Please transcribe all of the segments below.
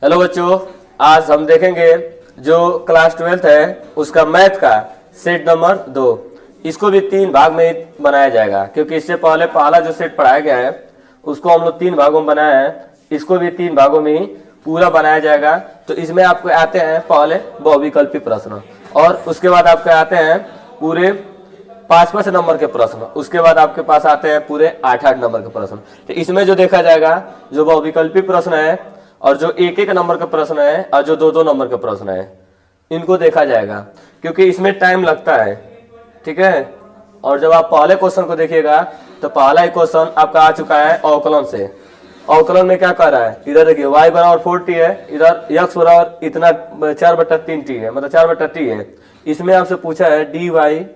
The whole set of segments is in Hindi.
हेलो बच्चों, आज हम देखेंगे जो क्लास 12th है उसका मैथ का सेट नंबर 2। इसको भी 3 भाग में बनाया जाएगा क्योंकि इससे पहले पहला जो सेट पढ़ाया गया है उसको हम लोग 3 भागों में बनाया है। इसको भी 3 भागों में ही पूरा बनाया जाएगा। तो इसमें आपको आते हैं पहले बहुविकल्पी प्रश्न और उसके बाद आपके आते हैं पूरे 5-5 नंबर के प्रश्न, उसके बाद आपके पास आते हैं पूरे 8-8 नंबर के प्रश्न। तो इसमें जो देखा जाएगा जो बहुविकल्पी प्रश्न है और जो 1-1 नंबर का प्रश्न है और जो 2-2 नंबर का प्रश्न है इनको देखा जाएगा क्योंकि इसमें टाइम लगता है। ठीक है। और जब आप पहले क्वेश्चन को देखिएगा तो पहला ही क्वेश्चन आपका आ चुका है अवकलन से। अवकलन में क्या कर रहा है, इधर देखिए y बराबर 4t है, इधर x बराबर इतना 4/3t है, मतलब 4/t है। इसमें आपसे पूछा है dy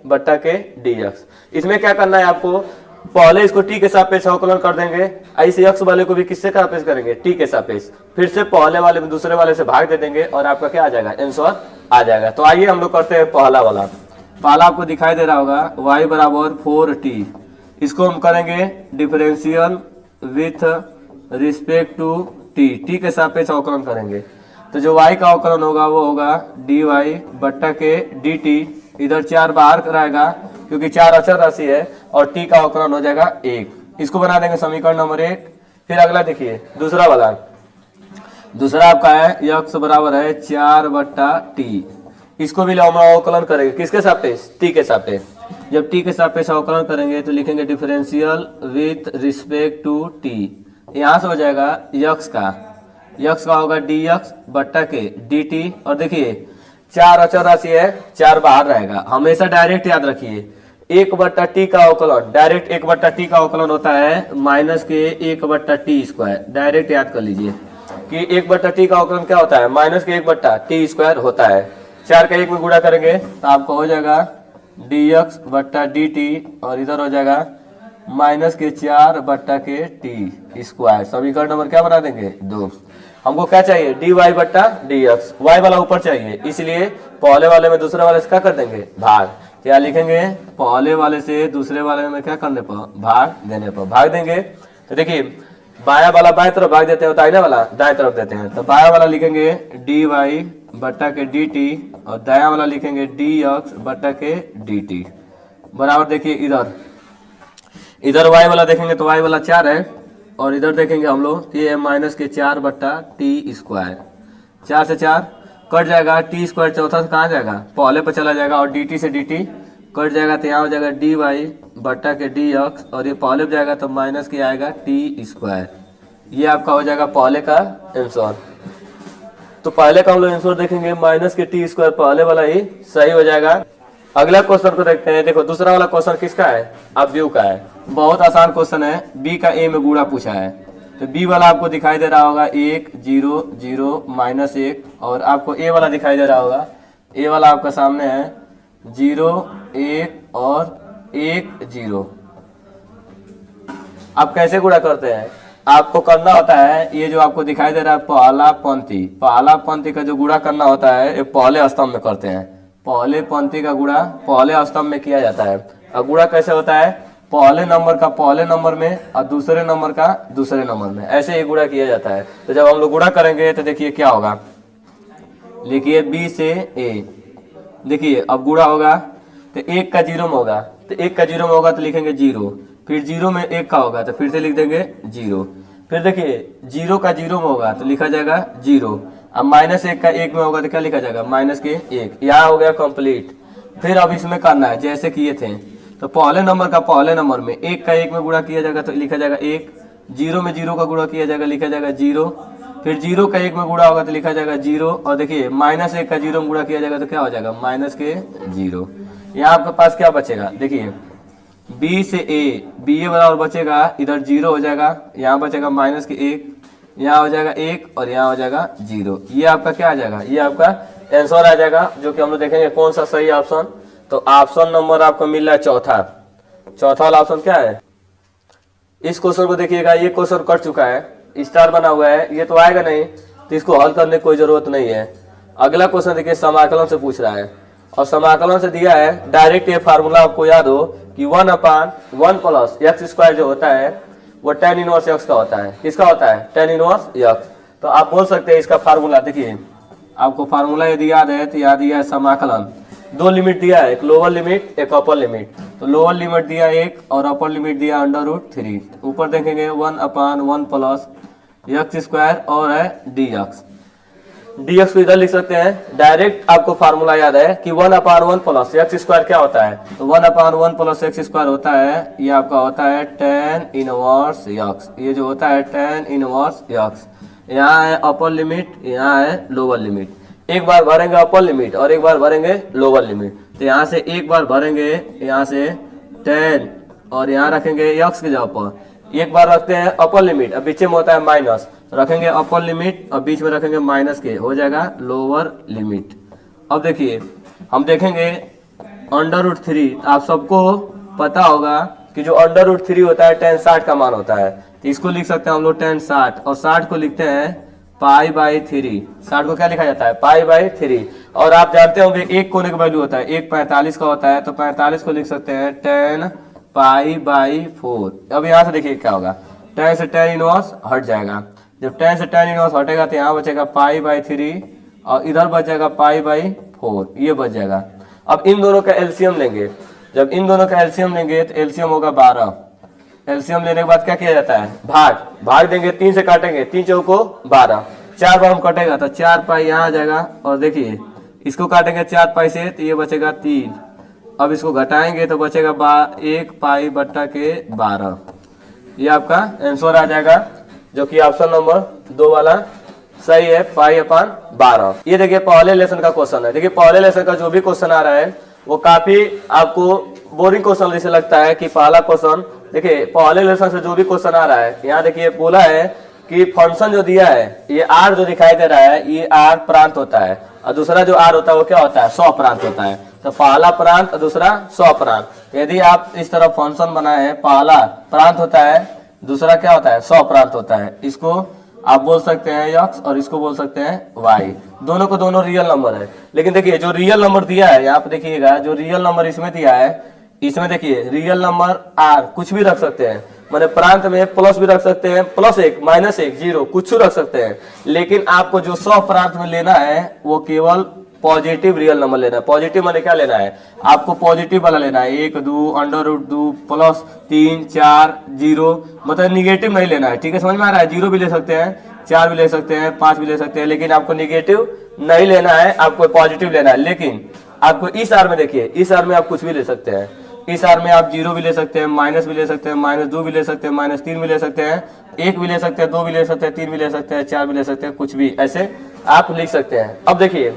बट्टा के dx। इसमें क्या करना है आपको, पहले इसको t के सापेक्ष अवकलन कर देंगे, ऐसे x वाले को भी किससे सापेक्ष करेंगे, t के सापेक्ष, फिर से पहले वाले में दूसरे वाले से भाग दे देंगे और आपका क्या आ जाएगा, आंसर आ जाएगा। तो आइए हम लोग करते हैं पहला वाला। पहला आपको दिखाई दे रहा होगा y बराबर 4t। इसको हम करेंगे differential with respect to t के सापेक्ष अवकलन करेंगे। तो जो y का अवकलन होगा वो होगा dy बट्टा के dt। इधर 4 बाहर रहेगा क्योंकि 4 अचर राशि है और t का अवकलन हो जाएगा 1। इसको बना देंगे समीकरण नंबर 1। फिर अगला देखिए दूसरा वाला। दूसरा आपका है x बराबर है 4/t। इसको भी हम अवकलन करेंगे किसके सापेक्ष, t के सापेक्ष। जब t के सापेक्ष अवकलन करेंगे तो लिखेंगे differential with respect to t। यहाँ से हो जाएगा x का होगा dx बट्टा के dt। और देखिए 4 अचर राशि है, 4 बाहर रहेगा। हमेशा डायरेक्ट याद रखिए 1/t का अवकलन, डायरेक्ट 1/t का अवकलन होता है माइनस के 1/t²। डायरेक्ट याद कर लीजिए कि 1/t का अवकलन क्या होता है, माइनस के 1/t² होता है। 4 का 1 में गुणा करेंगे तो आपको हो जाएगा dx बट्टा dt और इधर हो जाएगा माइनस के 4/t²। समीकरण नंबर क्या बना देंगे 2। हमको क्या चाहिए dy बट्टा dx, y वाला ऊपर चाहिए, इसलिए पहले वाले में दूसरे वाले से क्या कर देंगे, भाग। क्या लिखेंगे, पहले वाले से दूसरे वाले में क्या करने पर, भाग देने पर भाग देंगे। तो देखिए बाया वाला बाएं तरफ भाग देते हैं, दाहिना वाला दाएं तरफ देते हैं। तो बाया वाला लिखेंगे dy बट्टा के dt और दाया वाला लिखेंगे dx बट्टा के dt बराबर। देखिए इधर y वाला देखेंगे तो y वाला 4 है और इधर देखेंगे हम लोग ये माइनस के 4/t²। 4 से 4 कट जाएगा, t² चौथा से कहाँ जाएगा, पहले पर चला जाएगा और dt से dt कट जाएगा तो यहाँ हो जाएगा dy बट्टा के dx और ये पहले पर जाएगा तो माइनस के आएगा t²। ये आपका हो जाएगा पहले का आंसर। तो पहले का हम लोग आंसर देखेंगे माइनस के t² पहले वाला ही सही हो जाएगा। अगला क्वेश्चन को देखते हैं। देखो दूसरा वाला क्वेश्चन किसका है, अवयव का है। बहुत आसान क्वेश्चन है, b का a में गुणा पूछा है। तो b वाला आपको दिखाई दे रहा होगा 1 0 0 -1 और आपको a वाला दिखाई दे रहा होगा, a वाला आपका सामने है 0 1 और 1 0। आप कैसे गुणा करते हैं, आपको करना होता है ये जो आपको दिखाई दे रहा है पहला पंक्ति का जो गुणा करना होता है ये पहले स्तंभ में करते हैं। पहले पंक्ति का गुणा पहले स्तंभ में किया जाता है। और गुणा कैसे होता है, पहले नंबर का पहले नंबर में और दूसरे नंबर का दूसरे नंबर में, ऐसे ही गुणा किया जाता है। तो जब हम लोग गुणा करेंगे तो देखिए क्या होगा, लिखिए b से a। देखिए अब गुणा होगा तो 1 का 0 में होगा, तो 1 का 0 में होगा तो लिखेंगे 0, फिर 0 में 1 का होगा तो फिर से लिख देंगे 0। फिर देखिए 0 का 0 में होगा तो लिखा जाएगा 0। अब -1 का 1 में होगा तो क्या लिखा जाएगा, माइनस के 1। यहाँ हो गया कंप्लीट। फिर अब इसमें करना है जैसे किए थे, तो पहले नंबर का पहले नंबर में 1 का 1 में गुणा किया जाएगा तो लिखा जाएगा 1। 0 में 0 का गुणा किया जाएगा, लिखा जाएगा 0। फिर 0 का 1 में गुणा होगा तो लिखा जाएगा 0। और देखिए -1 का 0 में गुणा किया जाएगा तो क्या हो जाएगा, माइनस के 0। यहाँ आपके पास क्या बचेगा, देखिए b से a, b a बराबर बचेगा, इधर 0 हो जाएगा, यहाँ बचेगा माइनस के 1, यहाँ हो जाएगा 1 और यहाँ हो जाएगा 0। ये आपका क्या आ जाएगा, ये आपका आंसर आ जाएगा, जो कि हम लोग देखेंगे कौन सा सही ऑप्शन। तो ऑप्शन नंबर आपको मिल रहा है चौथा वाला ऑप्शन क्या है। इस क्वेश्चन को देखिएगा, ये क्वेश्चन कट चुका है, स्टार बना हुआ है, ये तो आएगा नहीं, तो इसको हल करने की कोई जरूरत नहीं है। अगला क्वेश्चन देखिए समाकलन से पूछ रहा है और समाकलन से दिया है डायरेक्ट। ये फार्मूला आपको याद हो कि 1/1 + x² जो होता है वो tan इनवर्स x का होता है। किसका होता है, tan इनवर्स x। तो आप बोल सकते हैं इसका फार्मूला। देखिए आपको फार्मूला यदि याद है तो याद दिया है समाकलन, दो लिमिट दिया है, एक लोअर लिमिट एक अपर लिमिट। तो लोअर लिमिट दिया एक और अपर लिमिट दिया √3। ऊपर देखेंगे 1/1 प्लस एक्स स्क्वायर और है dx। dx को इधर लिख सकते हैं डायरेक्ट। आपको फार्मूला याद है कि 1/1 प्लस एक्स स्क्वायर क्या होता है, तो 1/1 प्लस एक्स स्क्वायर होता है, ये आपका होता है tan इनवर्स x। ये जो होता है tan इनवर्स x। यहाँ है अपर लिमिट, यहाँ है लोअर लिमिट। एक बार भरेंगे अपर लिमिट और एक बार भरेंगे लोअर लिमिट। तो यहाँ से एक बार भरेंगे, यहाँ से tan और यहाँ रखेंगे x के जगह पर। एक बार रखते हैं अपर लिमिट, अब बीच में होता है माइनस, तो रखेंगे अपर लिमिट और बीच में रखेंगे माइनस के, हो जाएगा लोअर लिमिट। अब देखिए हम देखेंगे √3। आप सबको पता होगा कि जो √3 होता है tan 60 का मान होता है, तो इसको लिख सकते हैं हम लोग tan 60 और 60 को लिखते हैं π/3। 60 को क्या लिखा जाता है π/3। और आप जानते होंगे एक कोने का वैल्यू होता है, एक 45 का होता है, तो 45 को लिख सकते हैं tan π/4। अब यहाँ से देखिए क्या होगा, tan से tan इनवर्स हट जाएगा। जब tan से tan इनवर्स हटेगा तो यहाँ बचेगा π/3 और इधर बच जाएगा π/4, ये बच जाएगा। अब इन दोनों का एलसीएम लेंगे। जब इन दोनों का एलसीएम लेंगे तो एलसीएम होगा 12। एलसीएम लेने के बाद क्या किया जाता है, भाग देंगे, 3 से काटेंगे, 3 चौको 12, 4 बार हम कटेगा तो 4 पाई यहाँ आ जाएगा। और देखिए इसको काटेंगे 4 पाई से तो ये बचेगा 3। अब इसको घटाएंगे तो बचेगा 1 पाई बट्टा के 12। ये आपका आंसर आ जाएगा, जो कि ऑप्शन नंबर 2 वाला सही है, π/12। ये देखिए पहले लेसन का क्वेश्चन है। देखिए पहले लेसन का जो भी क्वेश्चन आ रहा है वो काफी आपको बोरिंग क्वेश्चन जैसे लगता है कि पहला क्वेश्चन। देखिए पहले लेसन से जो भी क्वेश्चन आ रहा है, यहाँ देखिए बोला है कि फंक्शन जो दिया है, ये r जो दिखाई दे रहा है ये r प्रांत होता है और दूसरा जो r होता है वो क्या होता है, स्वप्रांत होता है। तो पहला प्रांत और दूसरा स्वप्रांत। यदि आप इस तरह फंक्शन बनाए हैं, पहला प्रांत होता है, दूसरा क्या होता है, स्वप्रांत होता है। इसको आप बोल सकते हैं x और इसको बोल सकते हैं y। दोनों को दोनों रियल नंबर है। लेकिन देखिए जो रियल नंबर दिया है, यहाँ पे देखिएगा जो रियल नंबर इसमें दिया है, इसमें देखिए रियल नंबर r कुछ भी रख सकते हैं, मैंने प्रांत में प्लस भी रख सकते हैं, +1 -1 0 कुछ रख सकते हैं। लेकिन आपको जो स्वप्रांत में लेना है वो केवल पॉजिटिव रियल नंबर लेना है। पॉजिटिव माने क्या लेना है, आपको पॉजिटिव वाला लेना है, 1 2 √2 +3 4 0, मतलब निगेटिव नहीं लेना है। ठीक है, समझ में आ रहा है। 0 भी ले सकते हैं, 4 भी ले सकते हैं, 5 भी ले सकते हैं, लेकिन आपको निगेटिव नहीं लेना है, आपको पॉजिटिव लेना है। लेकिन आपको इस आर में देखिए, इस आर में आप कुछ भी ले सकते हैं। इस आर में आप 0 भी ले सकते हैं, माइनस भी ले सकते हैं, -2 भी ले सकते हैं, -3 भी ले सकते हैं, 1 भी ले सकते हैं, 2 भी ले सकते हैं, 3 भी ले सकते हैं, 4 भी ले सकते हैं, कुछ भी ऐसे आप लिख सकते हैं। अब देखिए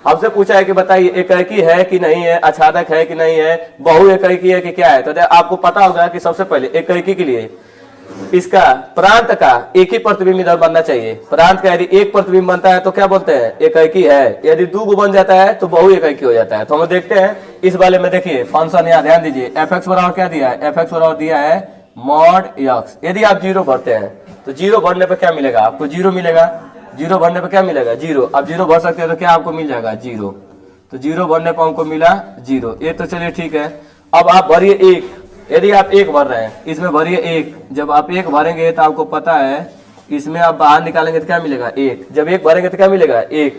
हमसे पूछा है कि बताइए एकाकी है कि नहीं है, आच्छादक है कि नहीं है, बहु एकाकी है कि क्या है। तो आपको पता होगा कि सबसे पहले एकाकी के लिए इसका प्रांत का एक ही प्रतिबिंब इधर बनना चाहिए। प्रांत का यदि एक प्रतिबिंब बनता है तो क्या बोलते हैं, एकाकी है। यदि 2 बन जाता है तो बहु एकाकी हो जाता है। तो हम देखते हैं इस वाले में। देखिए फंक्शन यहाँ ध्यान दीजिए, f(x) बराबर क्या दिया है, f(x) बराबर दिया है mod x। यदि आप 0 भरते हैं तो 0 भरने पर क्या मिलेगा, आपको 0 मिलेगा। 0 भरने पर क्या मिलेगा, 0। अब 0 भर सकते हैं तो क्या आपको मिल जाएगा, 0। तो 0 भरने पर हमको मिला 0। ये तो चलिए ठीक है। अब आप भरिए 1। यदि आप 1 भर रहे हैं, इसमें भरिए 1। जब आप 1 भरेंगे तो आपको पता है इसमें आप बाहर निकालेंगे तो क्या मिलेगा, 1। जब 1 भरेंगे तो क्या मिलेगा, 1।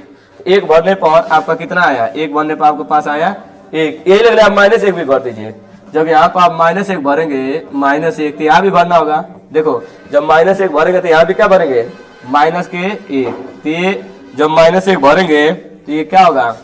1 भरने पर आपका कितना आया, 1 भरने पर आपके पास आया 1। यही लग रहा है आप -1 भी भर दीजिए। जब यहाँ पर आप -1 भरेंगे, -1 तो यहाँ भी भरना होगा। देखो जब -1 भरेंगे तो यहाँ भी क्या भरेंगे, -1। तो ये जब -1 भरेंगे तो ये क्या होगा,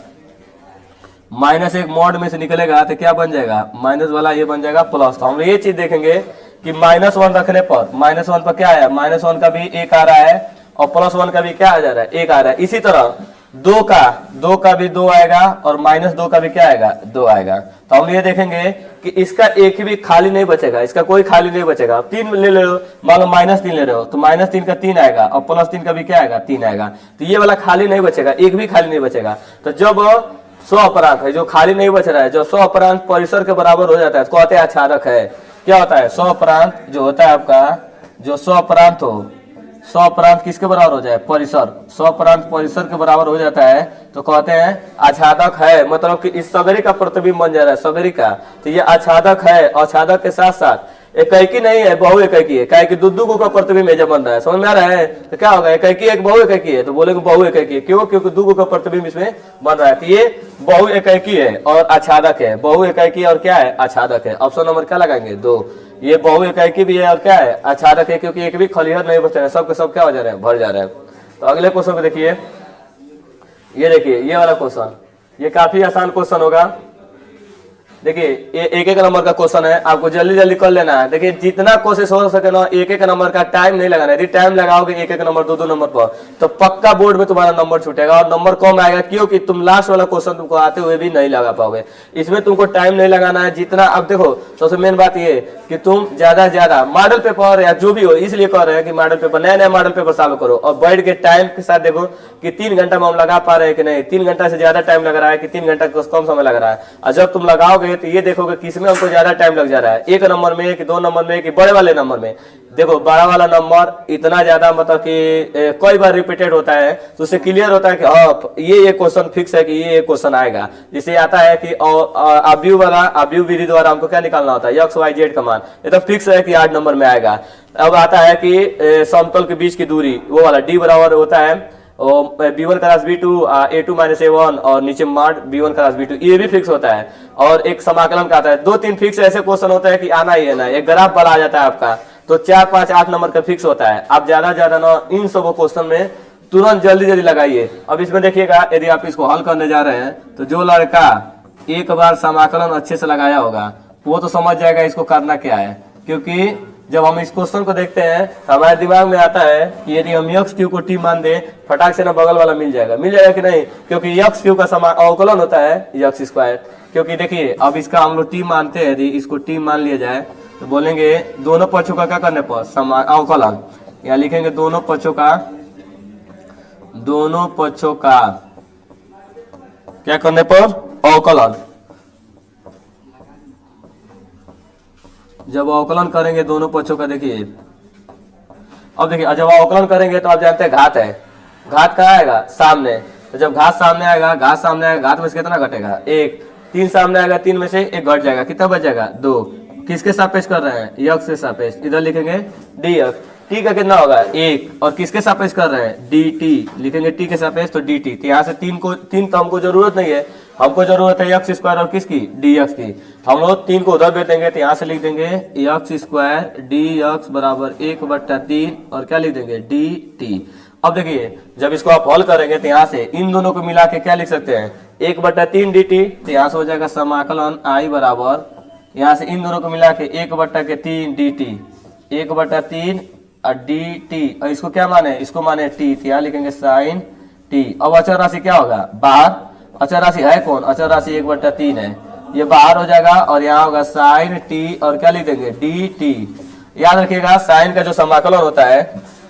-1 मॉड में से निकलेगा तो क्या बन जाएगा, माइनस वाला ये बन जाएगा प्लस। तो हम ये चीज देखेंगे कि -1 रखने पर, -1 पर क्या आया, -1 का भी 1 आ रहा है और +1 का भी क्या आ जा रहा है, 1 आ रहा है। इसी तरह 2 का भी 2 आएगा और -2 का भी क्या आएगा, 2 आएगा। तो हम ये देखेंगे कि इसका एक भी खाली नहीं बचेगा, इसका कोई खाली नहीं बचेगा। 3 ले रहे हो, मान लो -3 ले रहे हो तो -3 का 3 आएगा और +3 का भी क्या आएगा, 3 आएगा। तो ये वाला खाली नहीं बचेगा, एक भी खाली नहीं बचेगा। तो जब स्वअपरांत है, जो खाली नहीं बच रहा है, जो स्वअपरांत परिसर के बराबर हो जाता है तो कहते हैं आच्छादक है। क्या होता है, स्वअपरांत जो होता है आपका, जो स्वअपरांत हो, स्वअपरांत किसके बराबर हो जाए, परिसर। स्वअपरांत परिसर के बराबर हो जाता है तो कहते हैं आच्छादक है। मतलब कि इस सगरी का प्रतिबिंब बन जा रहा है, सगरी का, तो ये आच्छादक है। आच्छादक के साथ साथ इकाई नहीं है, बहु इकाई है। क्या कि दो का प्रतिबिंब जब बन रहा है, समझ में आ रहा है? तो क्या होगा, इकाई एक बहु इकाई है, तो बोलेंगे बहु इकाई है। क्यों? क्योंकि दो का प्रतिबिंब इसमें बन रहा है। तो ये बहु इकाई है और आच्छादक है। बहु इकाई और क्या है, आच्छादक है। ऑप्शन नंबर क्या लगाएंगे, 2। ये बहु इकाई भी है और क्या है, आच्छादक है, क्योंकि एक भी खलिहर नहीं बचा है, सबके सब क्या हो जा रहे हैं, भर जा रहे हैं। तो अगले क्वेश्चन को देखिए, ये देखिए ये वाला क्वेश्चन, ये काफी आसान क्वेश्चन होगा। देखिए ये एक एक नंबर का क्वेश्चन है, आपको जल्दी जल्दी कर लेना है। देखिए जितना कोशिश हो सके ना, एक एक नंबर का टाइम नहीं लगाना है। यदि टाइम लगाओगे एक एक नंबर, दो नंबर पर, तो पक्का बोर्ड में तुम्हारा नंबर छूटेगा और नंबर कम आएगा। क्योंकि तुम लास्ट वाला क्वेश्चन तुमको आते हुए भी नहीं लगा पाओगे। इसमें तुमको टाइम नहीं लगाना है जितना। अब देखो सबसे मेन बात ये कि तुम ज्यादा से ज्यादा मॉडल पेपर या जो भी हो, इसलिए कह रहे हैं कि मॉडल पेपर, नया नया मॉडल पेपर चालू करो और बैठ के टाइम के साथ देखो कि 3 घंटा में हम लगा पा रहे हैं कि नहीं, 3 घंटा से ज्यादा टाइम लग रहा है कि 3 घंटा कम समय लग रहा है। और जब तुम लगाओगे तो ये देखोगे किसमें हमको ज्यादा टाइम लग जा रहा है, 1 नंबर में कि 2 नंबर में कि बड़े वाले नंबर में। देखो बड़ा वाला नंबर इतना ज्यादा मतलब कि कई बार रिपीटेड होता है, तो उससे क्लियर होता है कि हाँ ये क्वेश्चन फिक्स है कि ये क्वेश्चन आएगा। जिससे आता है कि अव्यू विधि द्वारा हमको क्या निकालना होता है, एक्स वाई जेड का मान। ये तो फिक्स है कि 8 नंबर में आएगा। अब आता है कि समतल के बीच की दूरी, वो वाला डी बराबर होता है b1 cross b2 a2 minus a1 और नीचे मार्ड b1 क्रॉस b2, ये भी फिक्स होता है। और एक समाकलन का आता है। 2-3 फिक्स ऐसे क्वेश्चन होता है कि आना ही है ना, एक ग्राफ बना आ जाता है आपका, तो 4, 5, 8 नंबर का फिक्स होता है। आप ज्यादा ना इन सब क्वेश्चन में तुरंत जल्दी जल्दी लगाइए। अब इसमें देखिएगा, यदि आप इसको हल करने जा रहे हैं तो जो लड़का एक बार समाकलन अच्छे से लगाया होगा वो तो समझ जाएगा इसको करना क्या है। क्योंकि जब हम इस क्वेश्चन को देखते हैं हमारे दिमाग में आता है कि यदि हम एक्स क्यू को टी मान दे, फटाक से ना बगल वाला मिल जाएगा कि नहीं, क्योंकि एक्स क्यू का अवकलन होता है एक्स स्क्वायर। क्योंकि देखिए अब इसका हम लोग टी मानते हैं, यदि इसको टी मान लिया जाए तो बोलेंगे दोनों पक्षों का क्या करने पर अवकलन, या लिखेंगे दोनों पक्षों का क्या करने पर अवकलन। जब अवकलन करेंगे दोनों पक्षों का, देखिए अब देखिए जब अवकलन करेंगे तो आप जानते हैं घात है, घात कहाँ आएगा, सामने। तो जब घात सामने आएगा, घात में से कितना घटेगा, 1। 3 सामने आएगा, 3 में से 1 घट जाएगा, कितना बच जाएगा, 2। किसके सापेक्ष कर रहे हैं, यक्स के सापेक्ष, इधर लिखेंगे डी एक्स। टी का कितना होगा, 1। और किसके सापेक्ष कर रहे हैं, डी टी, लिखेंगे टी के सापेक्ष तो डी टी। तो यहाँ से 3 तो हमको जरूरत नहीं है, हमको जरूरत है एक्स स्क्वायर और किसकी, डी एक्स की। हम लोग 3 को उधर भेज देंगे, तो यहाँ से लिख देंगे एक्स स्क्वायर डी एक्स बराबर 1/3 और क्या लिख देंगे, डी टी। अब देखिए जब इसको आप हल करेंगे तो यहाँ से इन दोनों को मिला के क्या लिख सकते हैं, 1/3 डी टी। तो यहाँ से हो जाएगा समाकलन आई बराबर, यहाँ से इन दोनों को मिला के 1/3 डी टी, 1/3 डी टी। और इसको क्या माने, इसको माने टी, तो यहाँ लिखेंगे साइन टी। अब अचर राशि क्या होगा, बाहर। अचर राशि है कौन, अचर राशि 1/3 है, ये बाहर हो जाएगा और यहाँ होगा साइन टी और क्या लिख देंगे, डी टी। याद रखिएगा साइन का जो समाकलन होता है,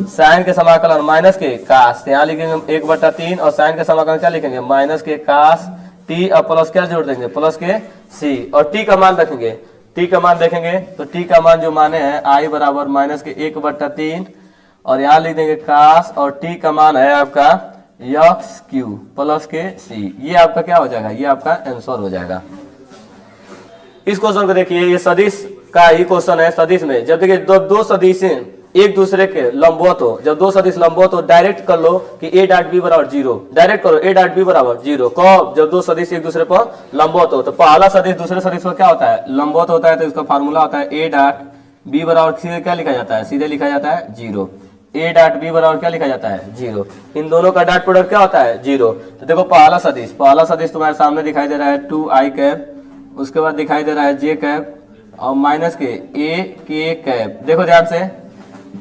साइन के समाकलन माइनस के कास, यहाँ लिखेंगे 1/3 और साइन के समाकलन क्या लिखेंगे, माइनस के कास टी और प्लस क्या जोड़ देंगे, प्लस के सी। और टी का मान रखेंगे, टी का मान देखेंगे तो टी का मान जो माने हैं आई बराबर माइनस के 1/3 और यहाँ लिख देंगे कास, और टी का मान है आपका एक्स क्यू प्लस के सी। ये आपका क्या हो जाएगा, ये आपका आंसर हो जाएगा। इस क्वेश्चन को देखिए, ये सदिश का ही क्वेश्चन है। सदिश में जब देखिए दो सदिश एक दूसरे के लंबवत हो, जब 2 सदिश लंबवत हो, डायरेक्ट कर लो कि a डॉट b बराबर 0, डायरेक्ट करो a डॉट b बराबर 0। कब, जब 2 सदिश एक दूसरे पर लंबवत हो। तो पहला सदिश दूसरे सदिश पर क्या होता है, लंबवत होता है, तो इसका फार्मूला होता है a डॉट b बराबर सीधे क्या लिखा जाता है, सीधे लिखा जाता है 0। a डॉट b बराबर क्या लिखा जाता है, 0। इन दोनों का डॉट प्रोडक्ट क्या होता है, 0। तो देखो पहला सदिश तुम्हारे सामने दिखाई दे रहा है 2i कैप, उसके बाद दिखाई दे रहा है j कैप और माइनस के a k कैप। देखो ध्यान से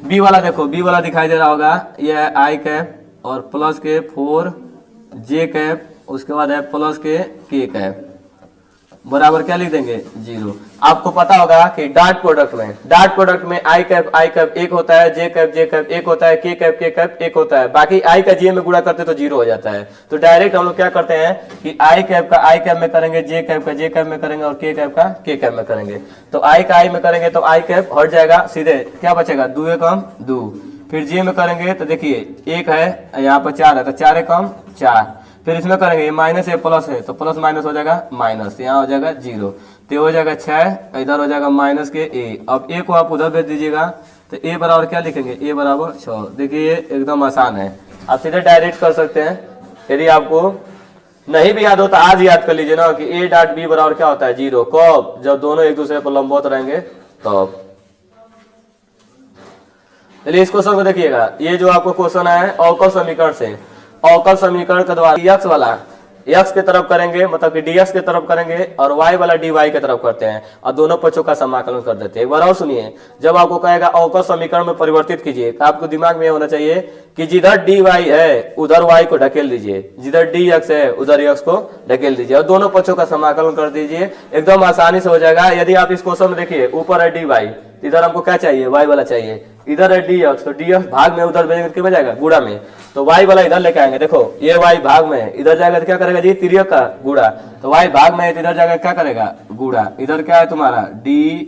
बी वाला, देखो बी वाला दिखाई दे रहा होगा, ये है आई कैप और प्लस के 4 जे कैप, उसके बाद है प्लस के कैप बराबर क्या लिख देंगे, 0। आपको पता होगा कि डॉट प्रोडक्ट में आई कैप एक होता है, जे कैप एक होता है, के कैप एक होता है, बाकी आई का जे में गुणा करते तो 0 हो जाता है। तो डायरेक्ट हम लोग क्या करते हैं कि आई कैप का आई कैप में करेंगे, जे कैप का जे कैप में करेंगे और के कैप का के कैप में करेंगे। तो आई का आई में करेंगे तो आई कैप हट जाएगा, सीधे क्या बचेगा, 2 एकम 2। फिर जे में करेंगे तो देखिए 1 है, यहाँ पर 4 है, तो 4 एकम 4। फिर इसमें करेंगे माइनस है प्लस है, तो प्लस माइनस हो जाएगा माइनस, यहाँ हो जाएगा 0। तो हो जाएगा 6, इधर हो जाएगा माइनस के a। अब a को आप उधर भेज दीजिएगा तो a बराबर क्या लिखेंगे, a बराबर 6। देखिए ये एकदम आसान है, आप सीधे डायरेक्ट कर सकते हैं। यदि आपको नहीं भी याद हो तो आज याद कर लीजिए ना कि a डॉट b बराबर क्या होता है 0। कब? जब दोनों एक दूसरे पर लंबवत रहेंगे तब। चलिए इस क्वेश्चन को देखिएगा। ये जो आपको क्वेश्चन है अवकल समीकरण से, अवकल समीकरण के द्वारा x वाला x के तरफ करेंगे, मतलब कि dx के तरफ करेंगे, और y वाला dy के तरफ करते हैं और दोनों पक्षों का समाकलन कर देते हैं। एक बार और सुनिए, जब आपको कहेगा अवकल समीकरण में परिवर्तित कीजिए तो आपको दिमाग में होना चाहिए कि जिधर dy है उधर y को ढकेल दीजिए, जिधर dx है उधर x को ढकेल दीजिए और दोनों पक्षों का समाकलन कर दीजिए, एकदम आसानी से हो जाएगा। यदि आप इस क्वेश्चन में देखिए, ऊपर है dy, इधर हमको क्या चाहिए, y वाला चाहिए, इधर है dx, तो dx भाग में उधर भेजेंगे तो क्या जाएगा, गुणा में, तो y वाला इधर लेके आएंगे। देखो ये y भाग में है, इधर जाएगा तो क्या करेगा जी, तिर्यक का गुणा, तो y भाग में है तो इधर जाएगा क्या करेगा, गुणा। इधर क्या है तुम्हारा dy,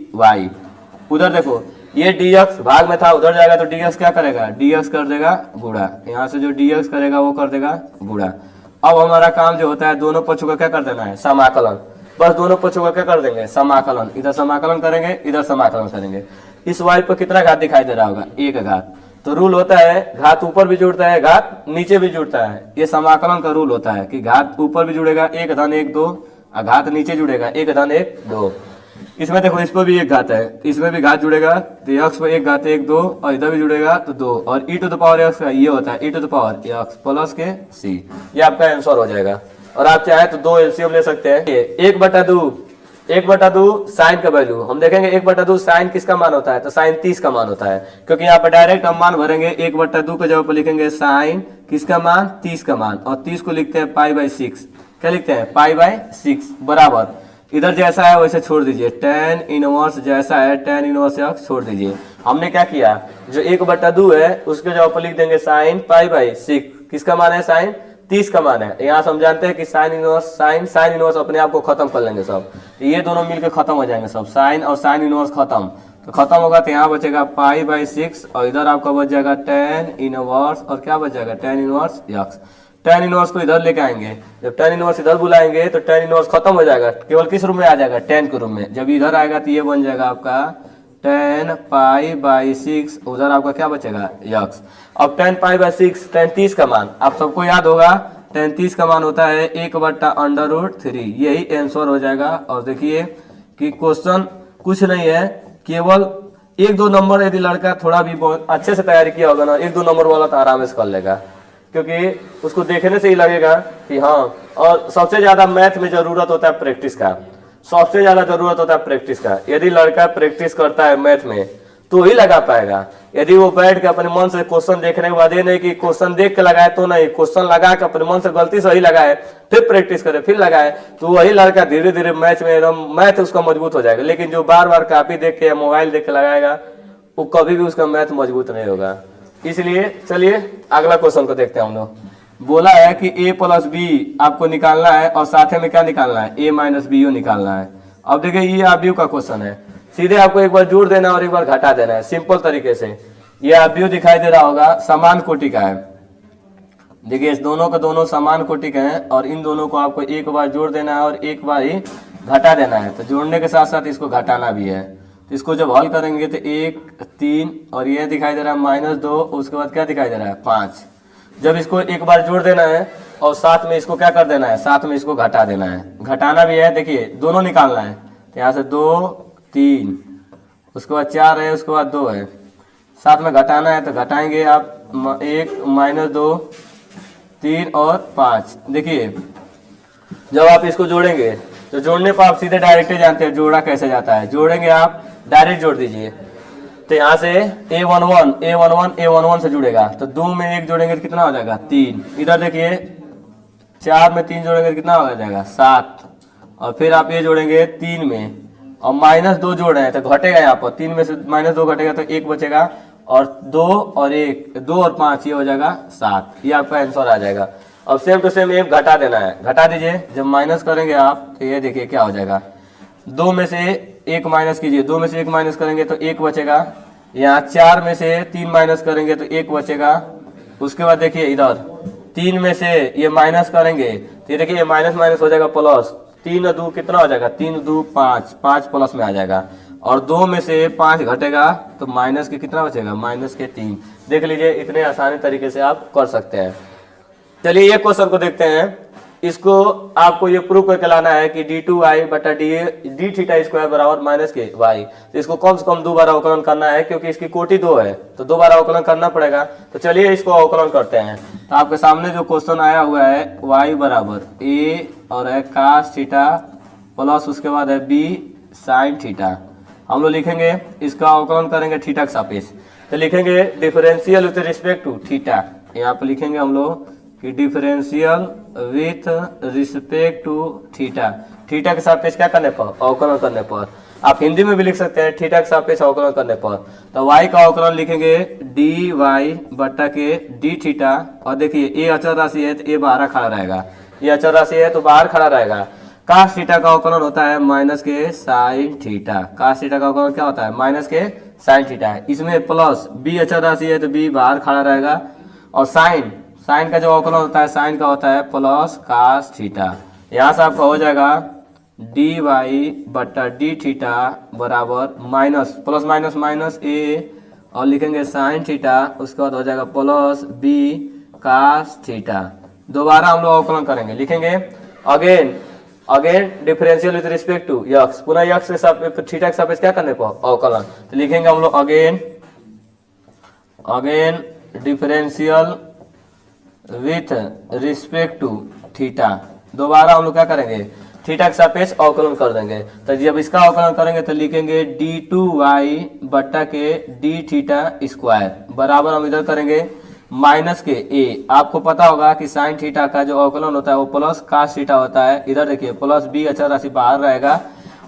उधर देखो ये dx भाग में था, उधर जाएगा तो dx क्या करेगा, dx कर देगा गुणा, यहाँ से जो dx करेगा वो कर देगा गुणा। अब हमारा काम जो होता है दोनों पक्षों का क्या कर देना है, समाकलन। बस दोनों पक्षों का क्या कर देंगे, समाकलन। इधर समाकलन करेंगे, इधर समाकलन करेंगे। इस y पर कितना घात दिखाई दे रहा होगा, 1 घात। तो रूल होता है घात ऊपर भी जुड़ता है, घात नीचे भी जुड़ता है। ये समाकलन का रूल होता है कि घात ऊपर भी जुड़ेगा 1 धन 1 2, और घात नीचे जुड़ेगा 1 धन 1 2। इसमें देखो इस पर भी 1 घात है, इसमें भी घात जुड़ेगा, तो x पर 1 घात 1 2, और इधर भी जुड़ेगा तो 2, और e to the power x का ये होता है e to the power x plus के c। ये आपका आंसर हो जाएगा। और आप चाहे तो 2 एलसीएम ले सकते हैं। 1/2 साइन का वैल्यू हम देखेंगे। 1/2 साइन किसका मान होता है, तो साइन 30 का मान होता है, क्योंकि यहाँ पर डायरेक्ट हम मान भरेंगे। 1/2 के जगह पर लिखेंगे साइन किसका मान, 30 का मान, और 30 को लिखते हैं π/6। क्या लिखते हैं, π/6 बराबर, इधर जैसा है वैसे छोड़ दीजिए, tan इनवर्स जैसा है tan इनवर्स x छोड़ दीजिए। हमने क्या किया, जो 1/2 है उसके जगह पर लिख देंगे साइन π/6। किसका मान है, साइन 30 का मान है। यहाँ हम जानते हैं कि साइन इनवर्स अपने आप को खत्म कर लेंगे सब, ये दोनों मिलकर खत्म हो जाएंगे सब, साइन और साइन इनवर्स खत्म। तो खत्म होगा तो यहाँ बचेगा π/6, और इधर आपका बच जाएगा tan इनवर्स, और क्या बच जाएगा, tan inverse x। tan inverse को इधर लेके आएंगे, जब tan इनवर्स इधर बुलाएंगे तो tan इनवर्स खत्म हो जाएगा, केवल किस रूप में आ जाएगा, tan के रूप में। जब इधर आएगा तो ये बन जाएगा आपका tan π/6, उधर आपका क्या बचेगा, x। अब tan π/6 tan 30 का मान आप सबको याद होगा, tan 30 का मान होता है 1/√3। यही आंसर हो जाएगा। और देखिए कि क्वेश्चन कुछ नहीं है, केवल 1-2 नंबर यदि लड़का थोड़ा भी बहुत अच्छे से तैयारी किया होगा ना, 1-2 नंबर वाला तो आराम से कर लेगा, क्योंकि उसको देखने से ही लगेगा कि हाँ। और सबसे ज्यादा मैथ में जरूरत होता है प्रैक्टिस का, सबसे ज्यादा जरूरत होता है प्रैक्टिस का। यदि लड़का प्रैक्टिस करता है मैथ में तो ही लगा पाएगा। यदि वो बैठ के अपने मन से क्वेश्चन देखने के बाद, ये नहीं कि क्वेश्चन देख के लगाए तो नहीं, क्वेश्चन लगा के अपने मन से गलती से ही लगाए, फिर प्रैक्टिस करे, फिर लगाए, तो वही लड़का धीरे धीरे मैथ में एकदम मैथ उसका मजबूत हो जाएगा। लेकिन जो बार बार कॉपी देख के या मोबाइल देख के लगाएगा वो कभी भी उसका मैथ मजबूत नहीं होगा। इसलिए चलिए अगला क्वेश्चन को देखते हैं हम लोग। बोला है कि a + b आपको निकालना है, और साथ में क्या निकालना है, a - b निकालना है। अब देखिए ये आव्यूह का क्वेश्चन है, सीधे आपको एक बार जोड़ देना और एक बार घटा देना है, सिंपल तरीके से। ये आव्यूह दिखाई दे रहा होगा, समान कोटि का है। देखिए इस दोनों का दोनों समान कोटि का है, और इन दोनों को आपको एक बार जोड़ देना है और एक बार ही घटा देना है। तो जोड़ने के साथ साथ इसको घटाना भी है। तो इसको जब हल करेंगे तो 1 3, और ये दिखाई दे रहा है -2, उसके बाद क्या दिखाई दे रहा है 5। जब इसको एक बार जोड़ देना है और साथ में इसको क्या कर देना है, साथ में इसको घटा देना है, घटाना भी है। देखिए दोनों निकालना है, तो यहाँ से 2 3, उसके बाद 4 है, उसके बाद 2 है, साथ में घटाना है। तो घटाएंगे आप 1 - 2 3 और 5। देखिए जब आप इसको जोड़ेंगे तो जोड़ने पर आप सीधे डायरेक्ट जानते हैं जोड़ा कैसे जाता है। जोड़ेंगे आप डायरेक्ट जोड़ दीजिए, तो यहाँ से a11 से जुड़ेगा, तो 2 में 1 जोड़ेंगे तो कितना हो जाएगा 3। इधर देखिए 4 में 3 जोड़ेंगे तो कितना हो जाएगा 7, और फिर आप ये जोड़ेंगे 3 में, और -2 जोड़ रहे हैं तो घटेगा, यहाँ पर 3 में से -2 घटेगा तो 1 बचेगा, और 2 और 1 2 और 5 ये हो जाएगा 7। ये आपका आंसर आ जाएगा। अब सेम टू सेम एक घटा देना है, घटा दीजिए। जब माइनस करेंगे आप तो ये देखिए क्या हो जाएगा, 2 में से 1 माइनस कीजिए, 2 में से 1 माइनस करेंगे तो 1 बचेगा। यहाँ 4 में से 3 माइनस करेंगे तो 1 बचेगा। उसके बाद देखिए इधर 3 में से ये माइनस करेंगे तो ये देखिए ये माइनस माइनस हो जाएगा प्लस, 3 2 कितना हो जाएगा, 3 2 5, 5 प्लस में आ जाएगा, और 2 में से 5 घटेगा तो माइनस के कितना बचेगा, माइनस के 3। देख लीजिए, इतने आसानी तरीके से आप कर सकते हैं। चलिए ये क्वेश्चन को देखते हैं। इसको आपको ये प्रूफ करके लाना है कि d2y बटा डी थीटा स्क्वायर बराबर माइनस के वाई। तो इसको कम से कम 2 बार अवकलन करना है, क्योंकि इसकी कोटि 2 है तो 2 बार अवकलन करना पड़ेगा। तो चलिए इसको अवकलन करते हैं। तो आपके सामने जो क्वेश्चन आया हुआ है y बराबर a और है cos थीटा प्लस उसके बाद है b साइन थीटा। हम लोग लिखेंगे, इसका अवकलन करेंगे थीटा के सापेक्ष। तो लिखेंगे differential with respect to theta. यहाँ पे लिखेंगे हम लोग कि differential with respect to theta. Theta के सापेक्ष क्या करने पर, अवकलन करने पर। आप हिंदी में भी लिख सकते हैं थीटा के सापेक्ष अवकलन करने पर। तो y का अवकलन लिखेंगे डी वाई बट्टा के डी थीटा। और देखिए ये अचर राशि है तो ये बाहर खड़ा रहेगा, ये अचर राशि है तो बाहर खड़ा रहेगा। कास थीटा का अवकलन होता है माइनस के साइन थीटा। कास थीटा का अवकलन क्या होता है, माइनस के साइन थीटा। इसमें प्लस b अचर राशि है तो b बाहर खड़ा रहेगा, और साइन का जो अवकलन होता है, साइन का होता है प्लस कास थीटा। यहाँ से आपका हो जाएगा डी वाई बट्टा डी थीटा बराबर माइनस प्लस माइनस माइनस ए, और लिखेंगे साइन थीटा, उसके बाद हो जाएगा प्लस बी कास थीटा। दोबारा हम लोग अवकलन करेंगे, लिखेंगे again differential with respect to x. पुनः यक्स के सापेक्ष थीटा के सापेक्ष क्या करने पर, अवकलन। तो लिखेंगे हम लोग again differential with respect to theta. दोबारा हम लोग क्या करेंगे, थीटा के सापेक्ष अवकलन कर देंगे। तो जब इसका अवकलन करेंगे तो लिखेंगे d2y बट्टा के डी थीटा स्क्वायर बराबर, हम इधर करेंगे माइनस के a। आपको पता होगा कि साइन थीटा का जो अवकलन होता है वो प्लस कास थीटा होता है। इधर देखिए प्लस b अचर राशि बाहर रहेगा,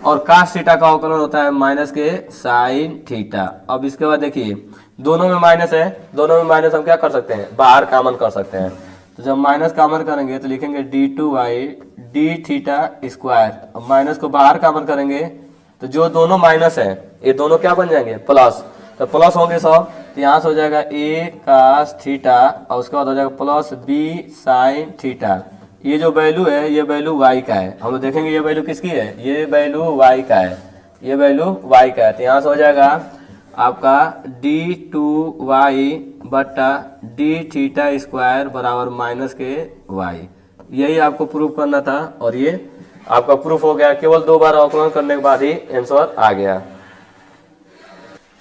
और कास थीटा का अवकलन होता है माइनस के साइन थीटा। अब इसके बाद देखिए दोनों में माइनस है, दोनों में माइनस हम क्या कर सकते हैं, बाहर कॉमन कर सकते हैं। तो जब माइनस कॉमन करेंगे तो लिखेंगे d2y डी थीटा स्क्वायर। अब माइनस को बाहर कॉमन करेंगे तो जो दोनों माइनस है ये दोनों क्या बन जाएंगे, प्लस। तो प्लस होंगे सब, तो यहाँ से हो जाएगा a कास थीटा, और उसके बाद हो जाएगा प्लस b साइन थीटा। ये जो वैल्यू है ये वैल्यू y का है। हम लोग देखेंगे ये वैल्यू किसकी है, ये वैल्यू y का है, ये वैल्यू y का है। तो यहाँ से हो जाएगा आपका d2y बट्टा डी थीटा स्क्वायर बराबर माइनस के y। यही आपको प्रूफ करना था, और ये आपका प्रूफ हो गया। केवल 2 बार अवकलन करने के बाद ही आंसर आ गया।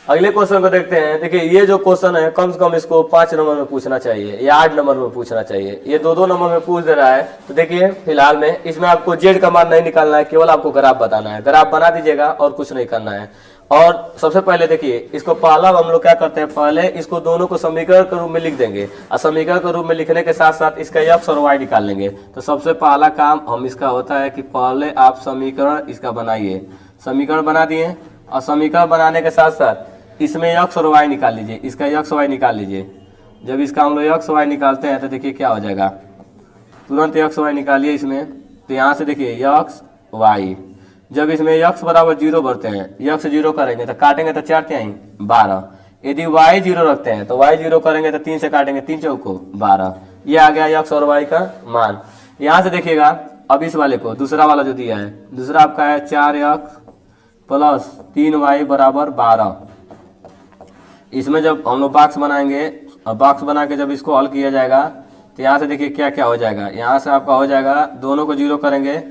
अगले क्वेश्चन को देखते हैं। देखिए ये जो क्वेश्चन है कम से कम इसको 5 नंबर में पूछना चाहिए या 8 नंबर में पूछना चाहिए। ये 2 नंबर में पूछ दे रहा है। तो देखिए फिलहाल में इसमें आपको जेड का मान नहीं निकालना है, केवल आपको ग्राफ बताना है। ग्राफ बना दीजिएगा और कुछ नहीं करना है। और सबसे पहले देखिए इसको पहला हम लोग क्या करते हैं, पहले इसको दोनों को समीकरण के रूप में लिख देंगे, और समीकरण के रूप में लिखने के साथ साथ इसका एक्स और वाई निकाल लेंगे। तो सबसे पहला काम हम इसका होता है कि पहले आप समीकरण इसका बनाइए। समीकरण बना दिए, और समीकरण बनाने के साथ साथ इसमें एक्स और वाई निकाल लीजिए, इसका एक्स वाई निकाल लीजिए। जब इसका हम लोग एक्स वाई निकालते हैं तो देखिए क्या हो जाएगा, तुरंत एक्स वाई निकालिए इसमें। तो यहाँ से देखिए एक्स वाई, जब इसमें x बराबर 0 भरते हैं, x 0 करेंगे तो काटेंगे तो 4 तिहाई 12। यदि y 0 रखते हैं तो y 0 करेंगे तो 3 से काटेंगे, 3 चौको 12। ये आ गया x और y का मान। यहाँ से देखिएगा अब इस वाले को, दूसरा वाला जो दिया है, दूसरा आपका है 4x प्लस 3y बराबर 12। इसमें जब हम लोग बॉक्स बनाएंगे, और बॉक्स बना के जब इसको हल किया जाएगा तो यहाँ से देखिए क्या क्या हो जाएगा। यहाँ से आपका हो जाएगा, दोनों को 0 करेंगे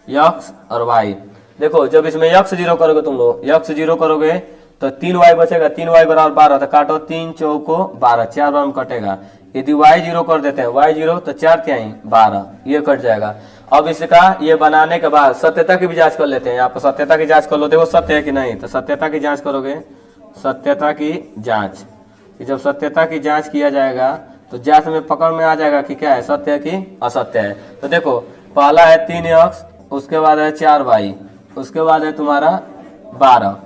x और y। देखो जब इसमें x 0 करोगे, तुम लोग x 0 करोगे तो 3y बचेगा, 3y बराबर 12। तो काटो 3 चौको 12, 4 बार में कटेगा। यदि y 0 कर देते हैं, y 0 तो 4 तिहाई 12, ये कट जाएगा। अब इसका ये बनाने के बाद सत्यता की भी जांच कर लेते हैं। यहाँ पर सत्यता की जांच कर लो, देखो सत्य है कि नहीं। तो सत्यता की जांच करोगे, सत्यता की जांच, जब सत्यता की जांच किया जाएगा तो जांच में पकड़ में आ जाएगा कि क्या है, सत्य है कि असत्य है। तो देखो पहला है 3x, उसके बाद है 4y, उसके बाद है तुम्हारा 12।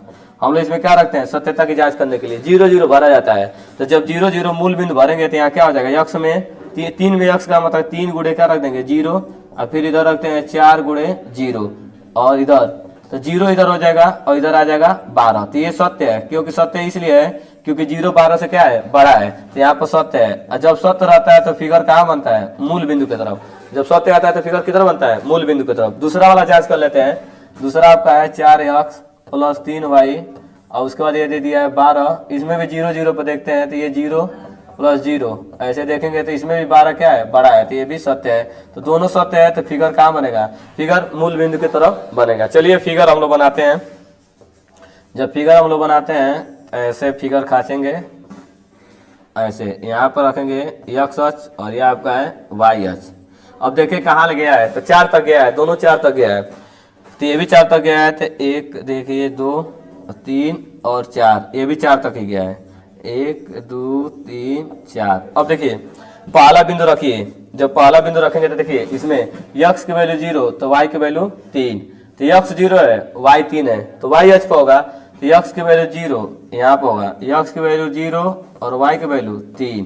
हम लोग इसमें क्या रखते हैं, सत्यता की जांच करने के लिए 0 0 भरा जाता है। तो जब 0 0 मूल बिंदु भरेंगे तो यहाँ क्या हो जाएगा, x में 3 में x का मतलब 3 गुणे क्या रख देंगे 0, और फिर इधर रखते हैं 4 गुणे 0, और इधर तो 0 इधर हो जाएगा और इधर आ जाएगा 12। तो ये सत्य है, क्योंकि सत्य इसलिए है क्योंकि 0 12 से क्या है, बड़ा है, तो यहाँ पर सत्य है। और जब सत्य रहता है तो फिगर कहाँ बनता है, मूल बिंदु की तरफ। जब सत्य आता है तो फिगर किधर बनता है, मूल बिंदु की तरफ। दूसरा वाला जांच कर लेते हैं। दूसरा आपका है 4x + 3y और उसके बाद ये दे दिया है 12। इसमें भी 0 0 पर देखते हैं तो ये 0 + 0 ऐसे देखेंगे तो इसमें भी 12 क्या है, बड़ा है, तो ये भी सत्य है। तो दोनों सत्य है तो फिगर कहाँ बनेगा, फिगर मूल बिंदु की तरफ बनेगा। चलिए फिगर हम लोग बनाते हैं। जब फिगर हम लोग बनाते हैं ऐसे फिगर खींचेंगे, ऐसे यहाँ पर रखेंगे x अक्ष और यह आपका है y अक्ष। अब देखिए कहाँ लग गया है, तो 4 तक गया है, दोनों 4 तक गया है, तो ये भी 4 तक गया है। तो 1 देखिए 2 3 और 4, ये भी 4 तक ही गया है, 1 2 3 4। अब देखिए पहला बिंदु रखिए। जब पहला बिंदु रखेंगे तो देखिए इसमें x की वैल्यू 0 तो y की वैल्यू 3। तो x 0 है, y 3 है, तो y अक्ष पर होगा तो x की वैल्यू 0 यहाँ पर होगा, x की वैल्यू 0 और y की वैल्यू 3।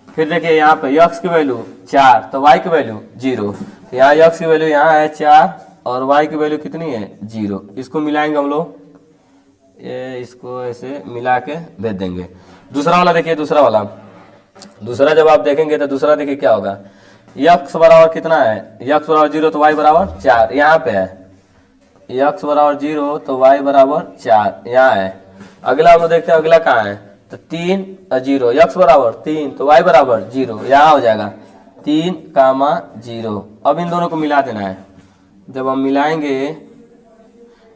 फिर देखिए यहाँ पे x की वैल्यू 4 तो y की वैल्यू 0। तो यहाँ x की वैल्यू यहाँ है 4 और y की वैल्यू कितनी है, 0। इसको मिलाएंगे हम लोग, ये इसको ऐसे मिला के भेज देंगे। दूसरा वाला देखिए, दूसरा जब आप देखेंगे तो दूसरा देखिए क्या होगा, x बराबर कितना है, x बराबर 0 तो y बराबर 4 यहाँ पे है, x बराबर 0 तो y बराबर 4 यहाँ है। अगला हम लोग देखते हैं, अगला कहाँ है, तो 3 और 0, x बराबर 3 तो y बराबर 0 यहाँ हो जाएगा 3, 0। अब इन दोनों को मिला देना है। जब हम मिलाएंगे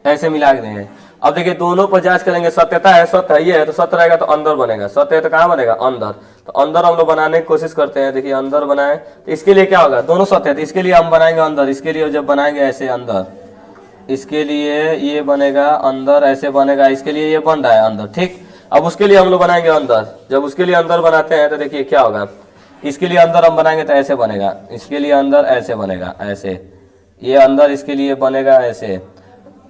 ऐसे मिला देंगे। अब देखिए दोनों पर जांच करेंगे, सत्यता है, सत्य है, ये है तो सत्य रहेगा तो अंदर बनेगा, सत्य है तो कहाँ बनेगा, अंदर। तो अंदर हम लोग बनाने की कोशिश करते हैं। देखिए अंदर बनाए तो इसके लिए क्या होगा, दोनों सत्य है तो इसके लिए हम बनाएंगे अंदर। इसके लिए जब बनाएंगे ऐसे अंदर, इसके लिए ये बनेगा अंदर, ऐसे बनेगा, इसके लिए ये बन रहा है अंदर, ठीक। अब उसके लिए हम लोग बनाएंगे अंदर। जब उसके लिए अंदर बनाते हैं तो देखिए क्या होगा, इसके लिए अंदर हम बनाएंगे तो ऐसे बनेगा, इसके लिए अंदर ऐसे बनेगा, ऐसे, ये अंदर इसके लिए बनेगा ऐसे,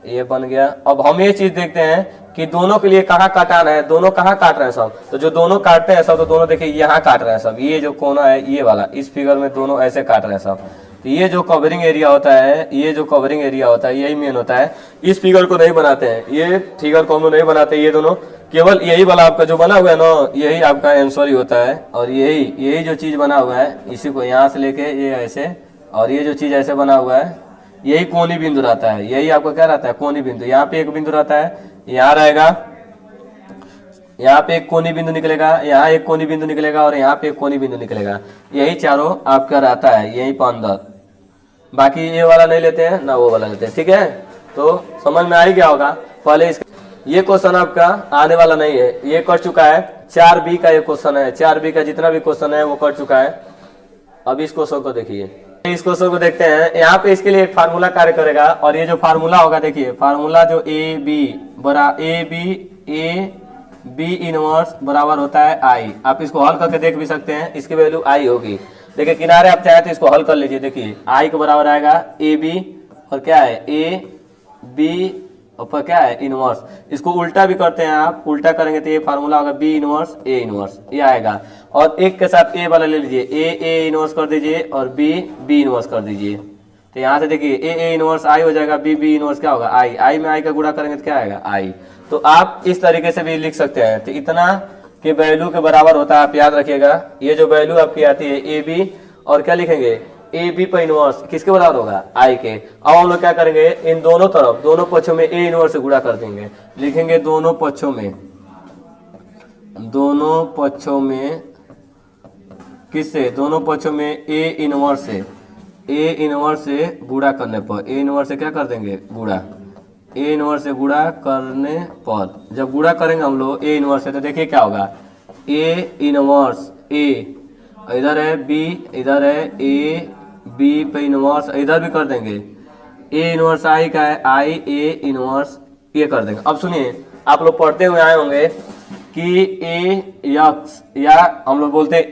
ये बन गया। अब हम ये चीज देखते हैं कि दोनों के लिए कहाँ काटाना है, दोनों कहाँ काट रहे हैं सब, तो जो दोनों काटते हैं सब, तो दोनों देखिए यहाँ काट रहे हैं सब, ये जो कोना है ये वाला, इस फिगर में दोनों ऐसे काट रहे हैं सब। तो ये जो कवरिंग एरिया होता है, ये जो कवरिंग एरिया होता है यही मेन होता है। इस फिगर को नहीं बनाते हैं, ये फिगर को हम लोग नहीं बनाते, ये दोनों केवल यही वाला आपका जो बना हुआ है ना, यही आपका आंसर ही होता है। और यही जो चीज बना हुआ है, इसी को यहाँ से लेके ये ऐसे, और ये जो चीज ऐसे बना हुआ है यही कोनी बिंदु रहता है, यही आपको क्या रहता है, कोनी बिंदु। यहाँ पे एक बिंदु रहता है, यहाँ रहेगा, यहाँ पे एक कोनी बिंदु निकलेगा, यहाँ एक कोनी बिंदु निकलेगा और यहाँ पे एक कोनी बिंदु निकलेगा। यही चारों आपका रहता है यहीं पर अंदर। बाकी ये वाला नहीं लेते हैं ना वो वाला लेते हैं, ठीक है। तो समझ में आ ही गया होगा। पहले ये क्वेश्चन आपका आने वाला नहीं है, ये कर चुका है 4B का ये क्वेश्चन है, 4B का जितना भी क्वेश्चन है वो कर चुका है। अब इस क्वेश्चन को देखिए, इस क्वेश्चन को देखते हैं। यहाँ पे इसके लिए एक फार्मूला कार्य करेगा और ये जो फार्मूला होगा, देखिए फार्मूला जो ए बी इनवर्स बराबर होता है आई। आप इसको हल करके देख भी सकते हैं, इसकी वैल्यू आई होगी। देखिए किनारे आप चाहे तो इसको हल कर लीजिए। देखिए आई के बराबर आएगा ए बी और क्या है ए बी ऊपर क्या है इनवर्स। इसको उल्टा भी करते हैं, आप उल्टा करेंगे तो ये फार्मूला होगा बी इनवर्स ए इनवर्स, ये आएगा। और एक के साथ ए वाला ले लीजिए, ए इनवर्स कर दीजिए और बी इनवर्स कर दीजिए। तो यहाँ से देखिए ए इनवर्स आई हो जाएगा, बी इनवर्स क्या होगा आई में आई का गुणा करेंगे तो क्या आएगा आई। तो आप इस तरीके से भी लिख सकते हैं। तो इतना के वैल्यू के बराबर होता है, आप याद रखिएगा। ये जो वैल्यू आपकी आती है ए बी और क्या लिखेंगे ए बी पर इनवर्स किसके बराबर होगा आई के। अब हम लोग क्या करेंगे, इन दोनों तरफ दोनों पक्षों में ए इनवर्स से गुणा कर देंगे। लिखेंगे दोनों पक्षों में किससे, दोनों पक्षों में ए इनवर्स से गुणा करने पर, ए इनवर्स से क्या कर देंगे गुणा, ए इनवर्स से गुणा करने पर जब गुणा करेंगे हम लोग ए इनवर्स से, तो देखिए क्या होगा ए इनवर्स ए, इधर है बी, इधर है ए बी पे इनवर्स, इधर भी कर देंगे ए इनवर्स आई का है आई ए इनवर्स ये कर देंगे। अब सुनिए, आप लोग पढ़ते हुए आए होंगे कि ए एक्स या हम लोग बोलते हैं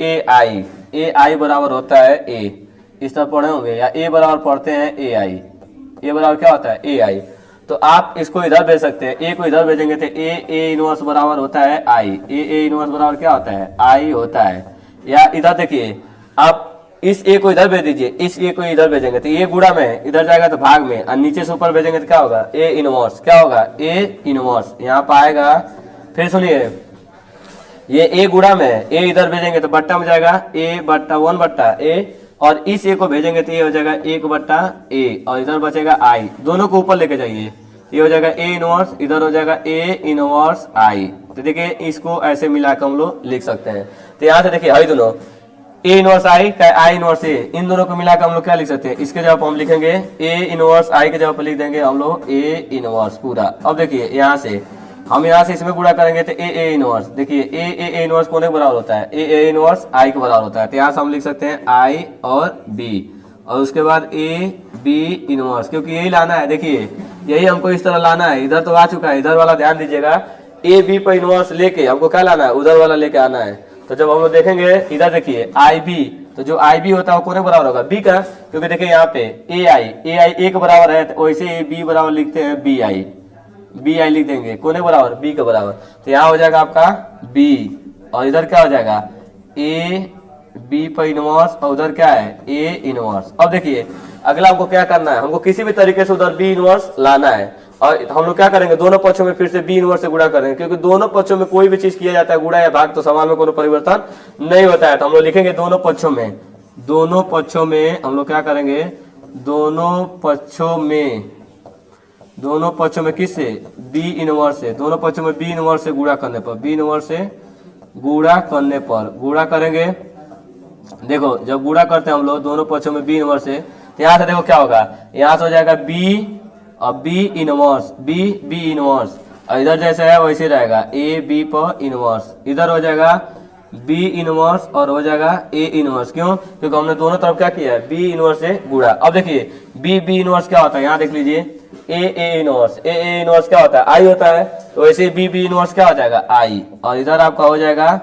ए आई बराबर होता है ए, इस तरह पढ़े होंगे। या ए बराबर पढ़ते हैं ए आई, ए बराबर क्या होता है ए आई। तो आप इसको इधर भेज सकते हैं, ए को इधर भेजेंगे तो ए इनवर्स बराबर होता है आई, ए इनवर्स बराबर क्या होता है आई होता है। या इधर देखिए, आप इस ए को इधर भेज दीजिए, इस ए को इधर भेजेंगे तो ये गुणा में इधर जाएगा तो भाग में, और नीचे से ऊपर भेजेंगे तो क्या होगा ए इनवर्स, क्या होगा ए इनवर्स यहाँ पर आएगा। फिर सुनिए ये ए गुणा में ए इधर भेजेंगे तो बट्टा में जाएगा ए बट्टा 1 बट्टा ए, और इस ए को भेजेंगे तो ये हो जाएगा 1 बट्टा ए, और इधर बचेगा आई, दोनों को ऊपर लेके जाइए, ये हो जाएगा ए इनवर्स, इधर हो जाएगा ए इनवर्स आई। तो देखिए इसको ऐसे मिलाकर हम लोग लिख सकते हैं। तो यहाँ से देखिए हई दोनों ए इनवर्स आई का आई इनवर्स ए, इन दोनों को मिलाकर हम लोग क्या लिख सकते हैं, इसके जवाब हम लिखेंगे ए इनवर्स आई के जवाब पर लिख देंगे हम लोग ए इनवर्स पूरा। अब देखिए यहाँ से हम यहाँ से इसमें गुणा करेंगे तो ए इनवर्स, देखिए ए इनवर्स कोने के बराबर होता है, ए इनवर्स आई के बराबर होता है। तो यहाँ से हम लिख सकते हैं आई और बी, और उसके बाद ए बी इनवर्स, क्योंकि यही लाना है। देखिए यही हमको इस तरह लाना है, इधर तो आ चुका है, इधर वाला ध्यान दीजिएगा, ए बी पर इनवर्स लेके हमको क्या लाना है, उधर वाला लेके आना है। तो जब हम लोग देखेंगे इधर देखिए आई बी, तो जो आई बी होता है वो कोने बराबर होगा बी का, क्योंकि देखिए यहाँ पे ए आई ए के बराबर है, तो वैसे ए बी बराबर लिखते हैं बी आई लिख देंगे कोने बराबर बी के बराबर। तो यहाँ हो जाएगा आपका बी, और इधर क्या हो जाएगा ए बी पर इनवर्स, और उधर क्या है ए इनवर्स। अब देखिए अगला हमको क्या करना है, हमको किसी भी तरीके से उधर बी इनवर्स लाना है, और हम लोग क्या करेंगे दोनों पक्षों में फिर से बी इनवर्स से गुणा करेंगे, क्योंकि दोनों पक्षों में कोई भी चीज किया जाता है गुणा या भाग तो समान में कोई परिवर्तन नहीं होता है। तो हम लोग लिखेंगे दोनों पक्षों में हम लोग क्या करेंगे, दोनों पक्षों में किससे बी इनवर्स से, दोनों पक्षों में बी इनवर्स से गुणा करने पर, बी इनवर्स से गुणा करने पर गुणा करेंगे। देखो जब गुणा करते हैं हम लोग दोनों पक्षों में बी इनवर्स से, तो यहाँ से देखो क्या होगा, यहाँ से हो जाएगा बी और बी इनवर्स, बी इनवर्स, और इधर जैसे है वैसे रहेगा ए बी पर इनवर्स, इधर हो जाएगा बी इनवर्स और हो जाएगा ए इनवर्स। क्यों, क्योंकि हमने दोनों तरफ क्या किया है बी इनवर्स से गुणा। अब देखिए बी इनवर्स क्या होता है, यहाँ देख लीजिए ए इनवर्स क्या होता है आई होता है, तो वैसे बी इनवर्स क्या हो जाएगा आई, और इधर आपका हो जाएगा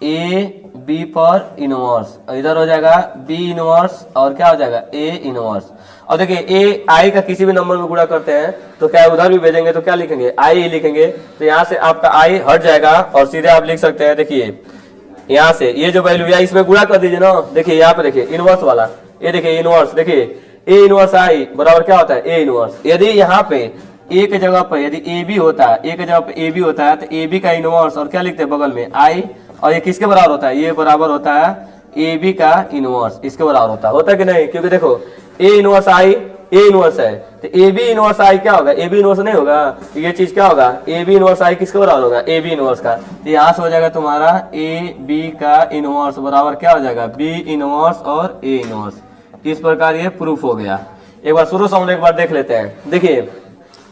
ए बी पर इनवर्स, और इधर हो जाएगा बी इनवर्स और क्या हो जाएगा ए इनवर्स। और देखिए ए आई का किसी भी नंबर में गुणा करते हैं तो क्या उधर भी भेजेंगे तो क्या लिखेंगे आई लिखेंगे, तो यहाँ से आपका आई हट जाएगा और सीधे आप लिख सकते हैं। देखिए यहाँ से ये जो वैल्यू है इसमें गुणा कर दीजिए ना, देखिए यहाँ पे देखिए इनवर्स वाला, ये देखिए इनवर्स, देखिए ए इनवर्स आई बराबर क्या होता है ए इनवर्स। यदि यहाँ पे ए के जगह पर यदि ए बी होता है, ए के जगह पे ए बी होता है, तो ए बी का इनवर्स और क्या लिखते हैं बगल में आई, और ये किसके बराबर होता है, ये बराबर होता है ए बी का इनवर्स, इसके बराबर होता है कि नहीं, क्योंकि देखो A inverse I A inverse है, तो ए बी इनवर्स आई क्या होगा, ए बी इनवर्स नहीं होगा, तो ये चीज क्या होगा ए बी इनवर्स आई किसके बराबर होगा ए बी इनवर्स का। तो यहाँ से हो जाएगा तुम्हारा ए बी का इनवर्स बराबर क्या हो जाएगा बी इनवर्स और ए इनवर्स। इस प्रकार ये प्रूफ हो गया। एक बार शुरू से हम एक बार देख लेते हैं। देखिए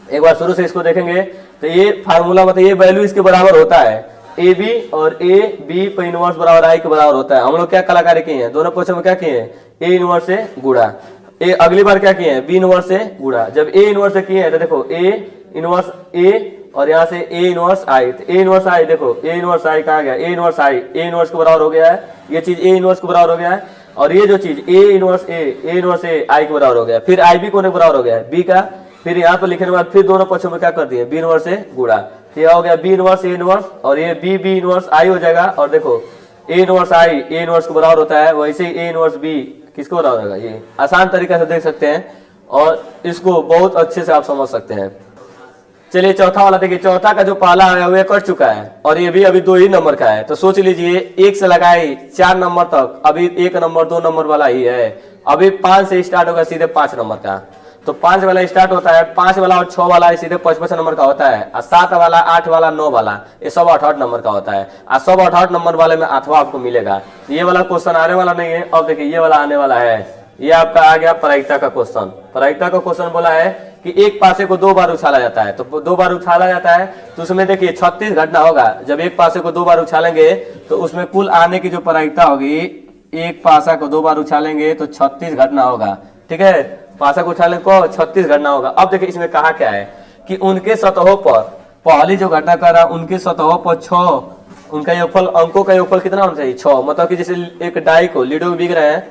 एक बार शुरू से इसको देखेंगे तो ये फार्मूला मतलब ये वैल्यू इसके बराबर होता है ए बी, और ए बी पर इनवर्स बराबर आई के बराबर होता है। हम लोग क्या कलाकारी किए हैं, दोनों पक्षों में क्या किए हैं ए इनवर्स से गुणा, ए अगली बार क्या किए हैं बी इनवर्स से गुणा। जब ए इनवर्स से किए हैं तो देखो ए इनवर्स ए और यहाँ से ए इनवर्स आई, तो ए इनवर्स आई देखो ए इनवर्स आई कहाँ गया A inverse I A inverse के बराबर हो गया है, ये चीज ए इनवर्स के बराबर हो गया है, और ये जो चीज ए इनवर्स ए आई के बराबर हो गया, फिर आई बी कोने बराबर हो गया बी का, फिर यहाँ पर लिखने के बाद फिर दोनों पक्षों में क्या कर दिए बी इनवर्स से गुणा, ये हो गया बी इनवर्स ए इनवर्स, और ये बी इनवर्स आई हो जाएगा। और देखो A inverse I A inverse के बराबर होता है, वैसे ही ए इनवर्स बी किसको बराबर होगा, ये आसान तरीके से देख सकते हैं और इसको बहुत अच्छे से आप समझ सकते हैं। चलिए चौथा वाला देखिए, चौथा का जो पहला है वो कट चुका है और ये भी अभी 2 ही नंबर का है, तो सोच लीजिए 1 से लगाए 4 नंबर तक अभी 1 नंबर 2 नंबर वाला ही है, अभी 5 से स्टार्ट होगा सीधे 5 नंबर का, तो 5 वाला स्टार्ट होता है, 5 वाला और 6 वाला सीधे 55 नंबर का होता है, और 7 वाला 8 वाला 9 वाला ये सब 8 नंबर का होता है, और सब 8 नंबर वाले में 8वां आपको मिलेगा। ये वाला क्वेश्चन आने वाला नहीं है। अब देखिए ये वाला आने वाला है, ये आपका आ गया प्रायिकता का क्वेश्चन। प्रायिकता का क्वेश्चन बोला है कि एक पासे को 2 बार उछाला जाता है, तो 2 बार उछाला जाता है तो उसमें देखिए 36 घटना होगा। जब एक पासे को 2 बार उछालेंगे तो उसमें कुल आने की जो प्रायिकता होगी, एक पासा को 2 बार उछालेंगे तो 36 घटना होगा, ठीक है, पासा को उछालेंगे को 36 घटना होगा। अब देखिए इसमें कहा क्या है कि उनके सतहों पर पहली जो घटना कर रहा है उनके सतहों पर 6, उनका योगफल अंकों का योगफल कितना होना चाहिए 6, मतलब कि जैसे एक डाई को लीडो बिक रहे हैं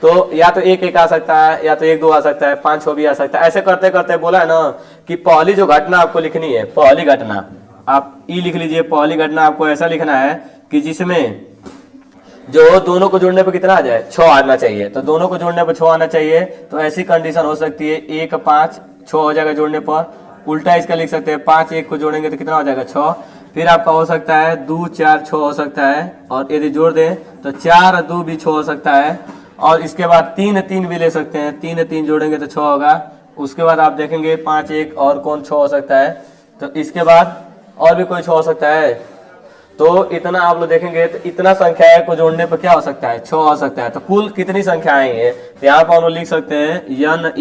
तो या तो 1-1 आ सकता है, या तो 1-2 आ सकता है, 5-6 भी आ सकता है। ऐसे करते करते बोला है ना कि पहली जो घटना आपको लिखनी है, पहली घटना आप ई लिख लीजिए, पहली घटना आपको ऐसा लिखना है कि जिसमें जो दोनों को जोड़ने पे कितना आ जाए, 6 आना चाहिए। तो दोनों को जोड़ने पे 6 आना चाहिए। तो ऐसी कंडीशन हो सकती है 1 5 6 हो जाएगा जोड़ने पर। उल्टा इसका लिख सकते हैं 5 1 को जोड़ेंगे तो कितना हो जाएगा 6। फिर आपका हो सकता है 2 4 6 हो सकता है, और यदि जोड़ दें तो 4 2 भी 6 हो सकता है। और इसके बाद 3 3 भी ले सकते हैं, 3 3 जोड़ेंगे तो 6 होगा। उसके बाद आप देखेंगे 5 1 और कौन 6 हो सकता है। तो इसके बाद और भी कोई 6 हो सकता है। तो इतना आप लोग देखेंगे तो इतना संख्या को जोड़ने पर क्या हो सकता है, 6 हो सकता है। तो कुल कितनी संख्याएं हैं, तो यहाँ पर हम लोग लिख सकते हैं यन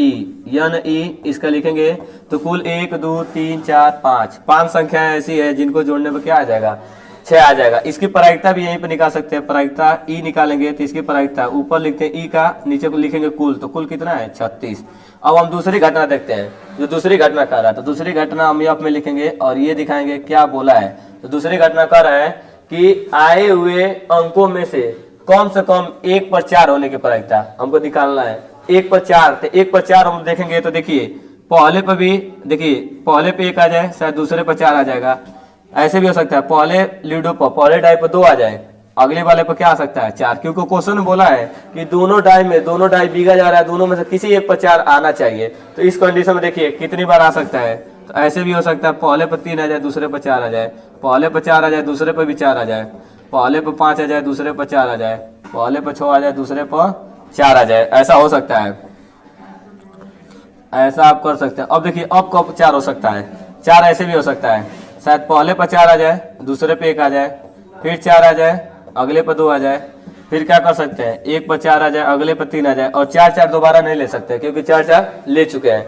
ई, इसका लिखेंगे तो कुल 1 2 3 4 5 संख्याएं ऐसी है जिनको जोड़ने पर क्या आ जाएगा, 6 आ जाएगा। इसकी प्रायिकता भी यहीं पर निकाल सकते हैं। प्रायिकता ई निकालेंगे तो इसकी प्रायिकता ऊपर लिखते हैं ई का, नीचे को लिखेंगे कुल, तो कुल कितना है 36। अब हम दूसरी घटना देखते हैं, जो दूसरी घटना कर रहा है। तो दूसरी घटना हम यहाँ में लिखेंगे और ये दिखाएंगे क्या बोला है। तो दूसरी घटना कर रहा है कि आए हुए अंकों में से कम 1 पर 4 होने की प्रायिकता हमको निकालना है। 1 पर 4, तो 1 पर 4 हम देखेंगे तो देखिए पहले पर भी, देखिए पहले पे 1 आ जाए, शायद दूसरे पर 4 आ जाएगा। ऐसे भी हो सकता है पहले लीडो पर, पहले डाई पर 2 आ जाए, अगले वाले पर क्या आ सकता है 4, क्योंकि क्वेश्चन में बोला है कि दोनों डाई बीगा जा रहा है, दोनों में से किसी एक पर 4 आना चाहिए। तो इस कंडीशन में देखिए कितनी बार आ सकता है। तो ऐसे भी हो सकता है पहले पर 3 आ जाए, दूसरे पर 4 आ जाए, पहले पर 4 आ जाए, दूसरे पर भी 4 आ जाए, पहले पर 5 आ जाए, दूसरे पर 4 आ जाए, पहले पर 6 आ जाए, दूसरे पर 4 आ जाए। ऐसा हो सकता है, ऐसा आप कर सकते हैं। अब देखिए अब कब 4 हो सकता है, 4 ऐसे भी हो सकता है, शायद पहले पर 4 आ जाए, दूसरे पे 1 आ जाए, फिर 4 आ जाए, अगले पर 2 आ जाए। फिर क्या कर सकते हैं 1 पर 4 आ जाए, अगले पर 3 आ जाए, और 4 4 दोबारा नहीं ले सकते क्योंकि 4 4 ले चुके हैं।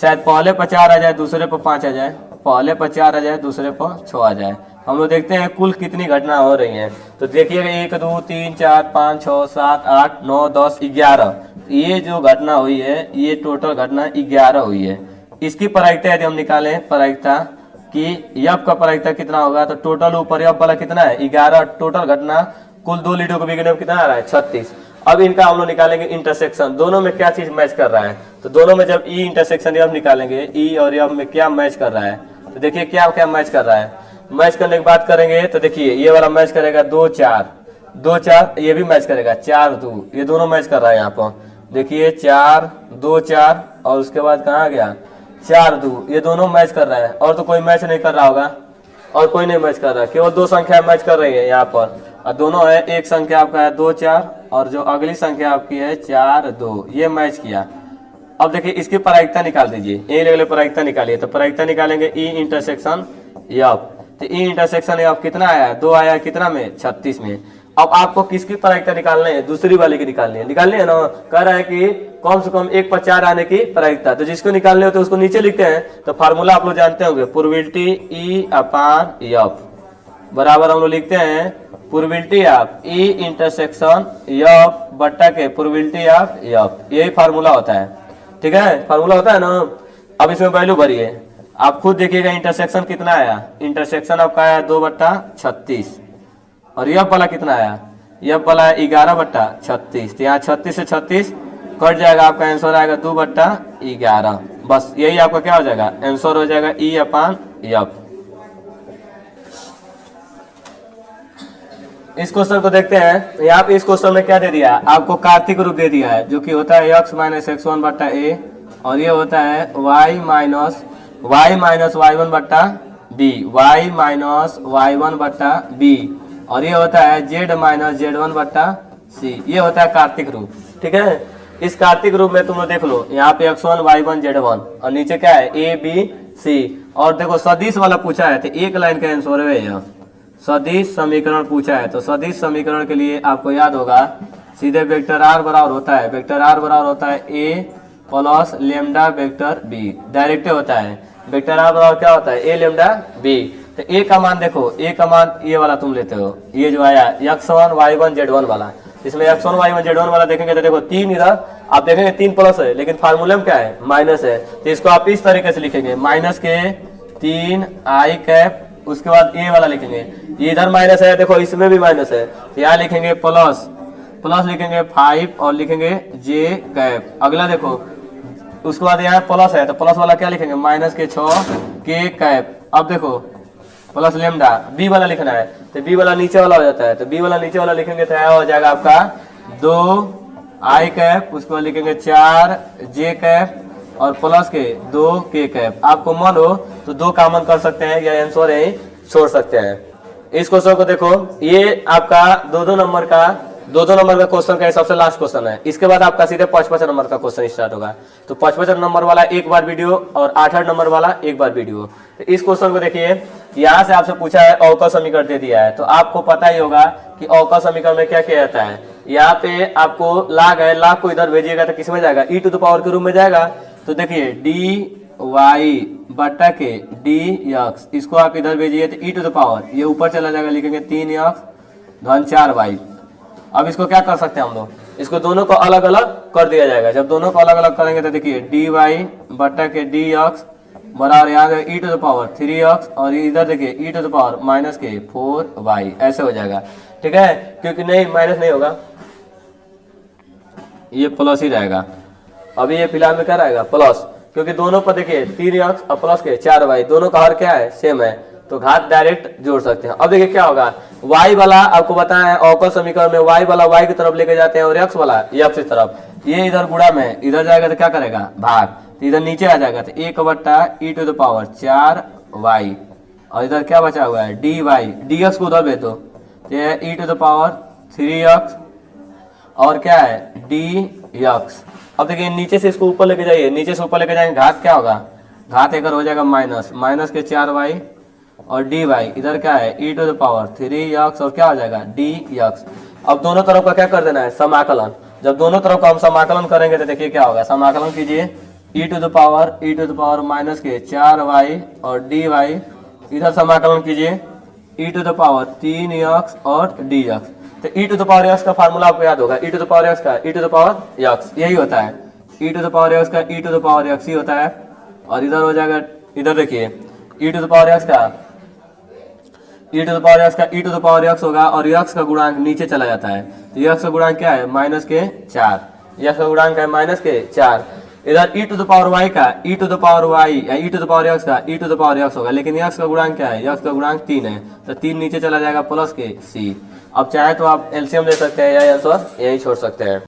शायद पहले पर 4 आ जाए, दूसरे पर 5 आ जाए, पहले पर 4 आ जाए, दूसरे पर 6 आ जाए। हम लोग देखते हैं कुल कितनी घटना हो रही हैं। तो देखिएगा 1 2 3 4 5 6 7 8 9 10 11, ये जो घटना हुई है ये टोटल घटना 11 हुई है। इसकी प्रायिकता यदि हम निकालें, प्रायिकता कि यफ का प्रायिकता कितना होगा, तो टोटल ऊपर यफ वाला कितना है 11, टोटल घटना कुल 2 लीडो को बिगड़ने में कितना आ रहा है 36। अब इनका हम लोग निकालेंगे इंटरसेक्शन, दोनों में क्या चीज मैच कर रहा है। तो दोनों में जब ई इंटरसेक्शन यफ निकालेंगे, ई और यफ में क्या मैच कर रहा है, तो देखिए क्या क्या मैच कर रहा है। मैच करने की बात करेंगे तो देखिए ये वाला मैच करेगा 2 4 2 4, ये भी मैच करेगा 4 2, ये दोनों मैच कर रहा है। यहाँ पर देखिए 4 2 4, और उसके बाद कहाँ गया 4 2, ये दोनों मैच कर रहा है। और तो कोई मैच नहीं कर रहा होगा, और कोई नहीं मैच कर रहा है, केवल 2 संख्या मैच कर रही है यहाँ पर। और दोनों है, एक संख्या आपका है 2 4, और जो अगली संख्या आपकी है 4 2, ये मैच किया। अब देखिए इसकी प्रायिकता निकाल दीजिए, ए लेवल प्रायिकता निकालिए। तो प्रायिकता निकालेंगे ई इंटरसेक्शन यफ, तो ई इंटरसेक्शन यफ कितना आया 2 आया, कितना में 36 में। अब आपको किसकी प्रायिकता निकालनी है, दूसरी वाले की निकालनी है ना। कह रहा है कि कम से कम 1 पर 4 आने की प्रायिकता, तो जिसको निकालने हो तो उसको नीचे लिखते हैं। तो फार्मूला आप लोग जानते होंगे, प्रोबेबिलिटी ई अपान यफ बराबर हम लोग लिखते हैं probability of E intersection F बट्टा के प्रोबेबिलिटी ऑफ यफ, यही फार्मूला होता है। ठीक है, फार्मूला होता है ना। अब इसमें वैल्यू भरिए, आप खुद देखिएगा इंटरसेक्शन कितना आया। इंटरसेक्शन आपका आया 2/36, और यफ वाला कितना आया, यफ वाला है 11/36। तो यहाँ 36 से 36 कट जाएगा, आपका आंसर आएगा 2/11। बस यही आपका क्या हो जाएगा, आंसर हो जाएगा ई अपान यफ। इस क्वेश्चन को देखते हैं। यहाँ पे इस क्वेश्चन में क्या दे दिया है, आपको कार्तिक रूप दे दिया है, जो कि होता है x माइनस x1 बट्टा ए, और ये होता है y माइनस y1 बट्टा बी, y माइनस y1 बट्टा बी, और ये होता है z माइनस z1 बट्टा सी। ये होता है कार्तिक रूप। ठीक है, इस कार्तिक रूप में तुम लोग देख लो, यहाँ पे x1 y1 z1, और नीचे क्या है a b c। और देखो सदिश वाला पूछा है, तो एक लाइन का आंसर है यहाँ सदिश समीकरण पूछा है। तो सदिश समीकरण के लिए आपको याद होगा सीधे वेक्टर आर बराबर होता है, वेक्टर आर बराबर होता है a plus lambda vector b, direct होता है। वेक्टर आर बराबर क्या होता है ए लेमडा बी। तो ए का मान देखो, ए का मान ये वाला तुम लेते हो, ये जो आया x1 y1 z1 वाला, इसमें x1 y1 z1 वाला देखेंगे तो देखो 3 इधर आप देखेंगे 3 प्लस है, लेकिन फार्मूले में क्या है माइनस है। तो इसको आप इस तरीके से लिखेंगे माइनस के 3 आई कैप, उसके बाद ए वाला लिखेंगे, ये इधर माइनस है, देखो इसमें भी माइनस है, तो यहाँ लिखेंगे प्लस लिखेंगे 5 और लिखेंगे जे कैप। अगला देखो उसके बाद यहाँ प्लस है, तो प्लस वाला क्या लिखेंगे माइनस के 6 के कैप। अब देखो प्लस लेमडा, बी वाला लिखना है तो बी वाला नीचे वाला हो जाता है, तो बी वाला नीचे वाला लिखेंगे तो यह हो जाएगा आपका 2 आई कैप, उसके बाद लिखेंगे 4 जे कैप और प्लस के 2 के कैप। आपको मन हो तो 2 कॉमन कर सकते हैं या आंसर यही छोड़ सकते हैं। इस क्वेश्चन को देखो, ये आपका 2-2 नंबर का क्वेश्चन का सबसे लास्ट क्वेश्चन है। इसके बाद आपका सीधे 55 नंबर का क्वेश्चन स्टार्ट होगा। तो 55 नंबर वाला एक बार वीडियो और 68 नंबर वाला एक बार वीडियो। तो इस क्वेश्चन को देखिए, यहाँ से आपसे पूछा है अवकल समीकरण दे दिया है, तो आपको पता ही होगा कि अवकल समीकरण में क्या किया जाता है। यहाँ पे आपको लाग है, लाग को इधर भेजिएगा तो किस में जाएगा, ई टू द पावर के रूप में जाएगा। तो देखिए डी वाई बटा के डी एक्स, इसको आप इधर भेजिए तो ई टू द पावर ये ऊपर चला जाएगा, लिखेंगे 3 एक्स धन 4 वाई। अब इसको क्या कर सकते हैं हम लोग, इसको दोनों को अलग अलग कर दिया जाएगा। जब दोनों को अलग अलग करेंगे तो देखिए डी वाई बटा के डी एक्स बराबर यहाँ ई टू द पावर 3 एक्स और इधर देखिए ई टू द पावर माइनस के 4 वाई, ऐसे हो जाएगा। ठीक है, क्योंकि नहीं माइनस नहीं होगा, ये प्लस ही रहेगा। अभी ये फिलहाल में क्या रहेगा प्लस, क्योंकि दोनों पर देखिए 3 एक्स और प्लस के 4 वाई, दोनों का हर क्या है सेम है, तो घात डायरेक्ट जोड़ सकते हैं। अब देखिए क्या होगा, y वाला आपको बताया है अवकल समीकरण में y वाला y की तरफ लेके जाते हैं और x वाला x की तरफ, ये इधर गुणा में इधर जाएगा तो क्या करेगा भाग, तो इधर नीचे आ जाएगा तो 1 बट्टा ई टू द पावर 4 वाई और इधर क्या बचा हुआ है डी वाई, डी एक्स को उधर भेज दो, ये ई टू द पावर 3 एक्स और क्या है डी एक्स। अब देखिए नीचे से इसको ऊपर लेके जाइए, नीचे से ऊपर लेके जाएंगे घात क्या होगा, घात एक हो जाएगा माइनस के 4 वाई और डी वाई, इधर क्या है ई टू द पावर 3 एक्स और क्या हो जाएगा डी एक्स। अब दोनों तरफ का क्या कर देना है समाकलन, जब दोनों तरफ का हम समाकलन करेंगे तो देखिए क्या होगा, समाकलन कीजिए ई टू द पावर माइनस के 4 वाई और डी वाई, इधर समाकलन कीजिए ई टू द पावर 3 एक्स और डी एक्स। तो ई टू द पावर एक्स का फार्मूला आपको याद होगा, ई टू द पावर एक्स का ई टू द पावर एक्स यही होता है, ई टू द पावर एक्स का ई टू द पावर एक्स ही होता है। और इधर हो जाएगा, इधर देखिए ई टू द पावर एक्स का ई टू द पावर एक्स का ई टू द पावर एक्स होगा और एक्स का गुणांक नीचे चला जाता है, तो एक्स का गुणांक क्या है माइनस के 4, एक्स का गुणांक है माइनस के 4। इधर ई टू द पावर वाई का ई टू द पावर वाई या ई टू द पावर एक्स का ई टू द पावर एक्स होगा, लेकिन एक्स का गुणांक क्या है, एक्स का गुणांक 3 है, तो 3 नीचे चला जाएगा प्लस के सी। अब चाहे तो आप एलसीएम ले सकते हैं या आंसर यही छोड़ सकते हैं।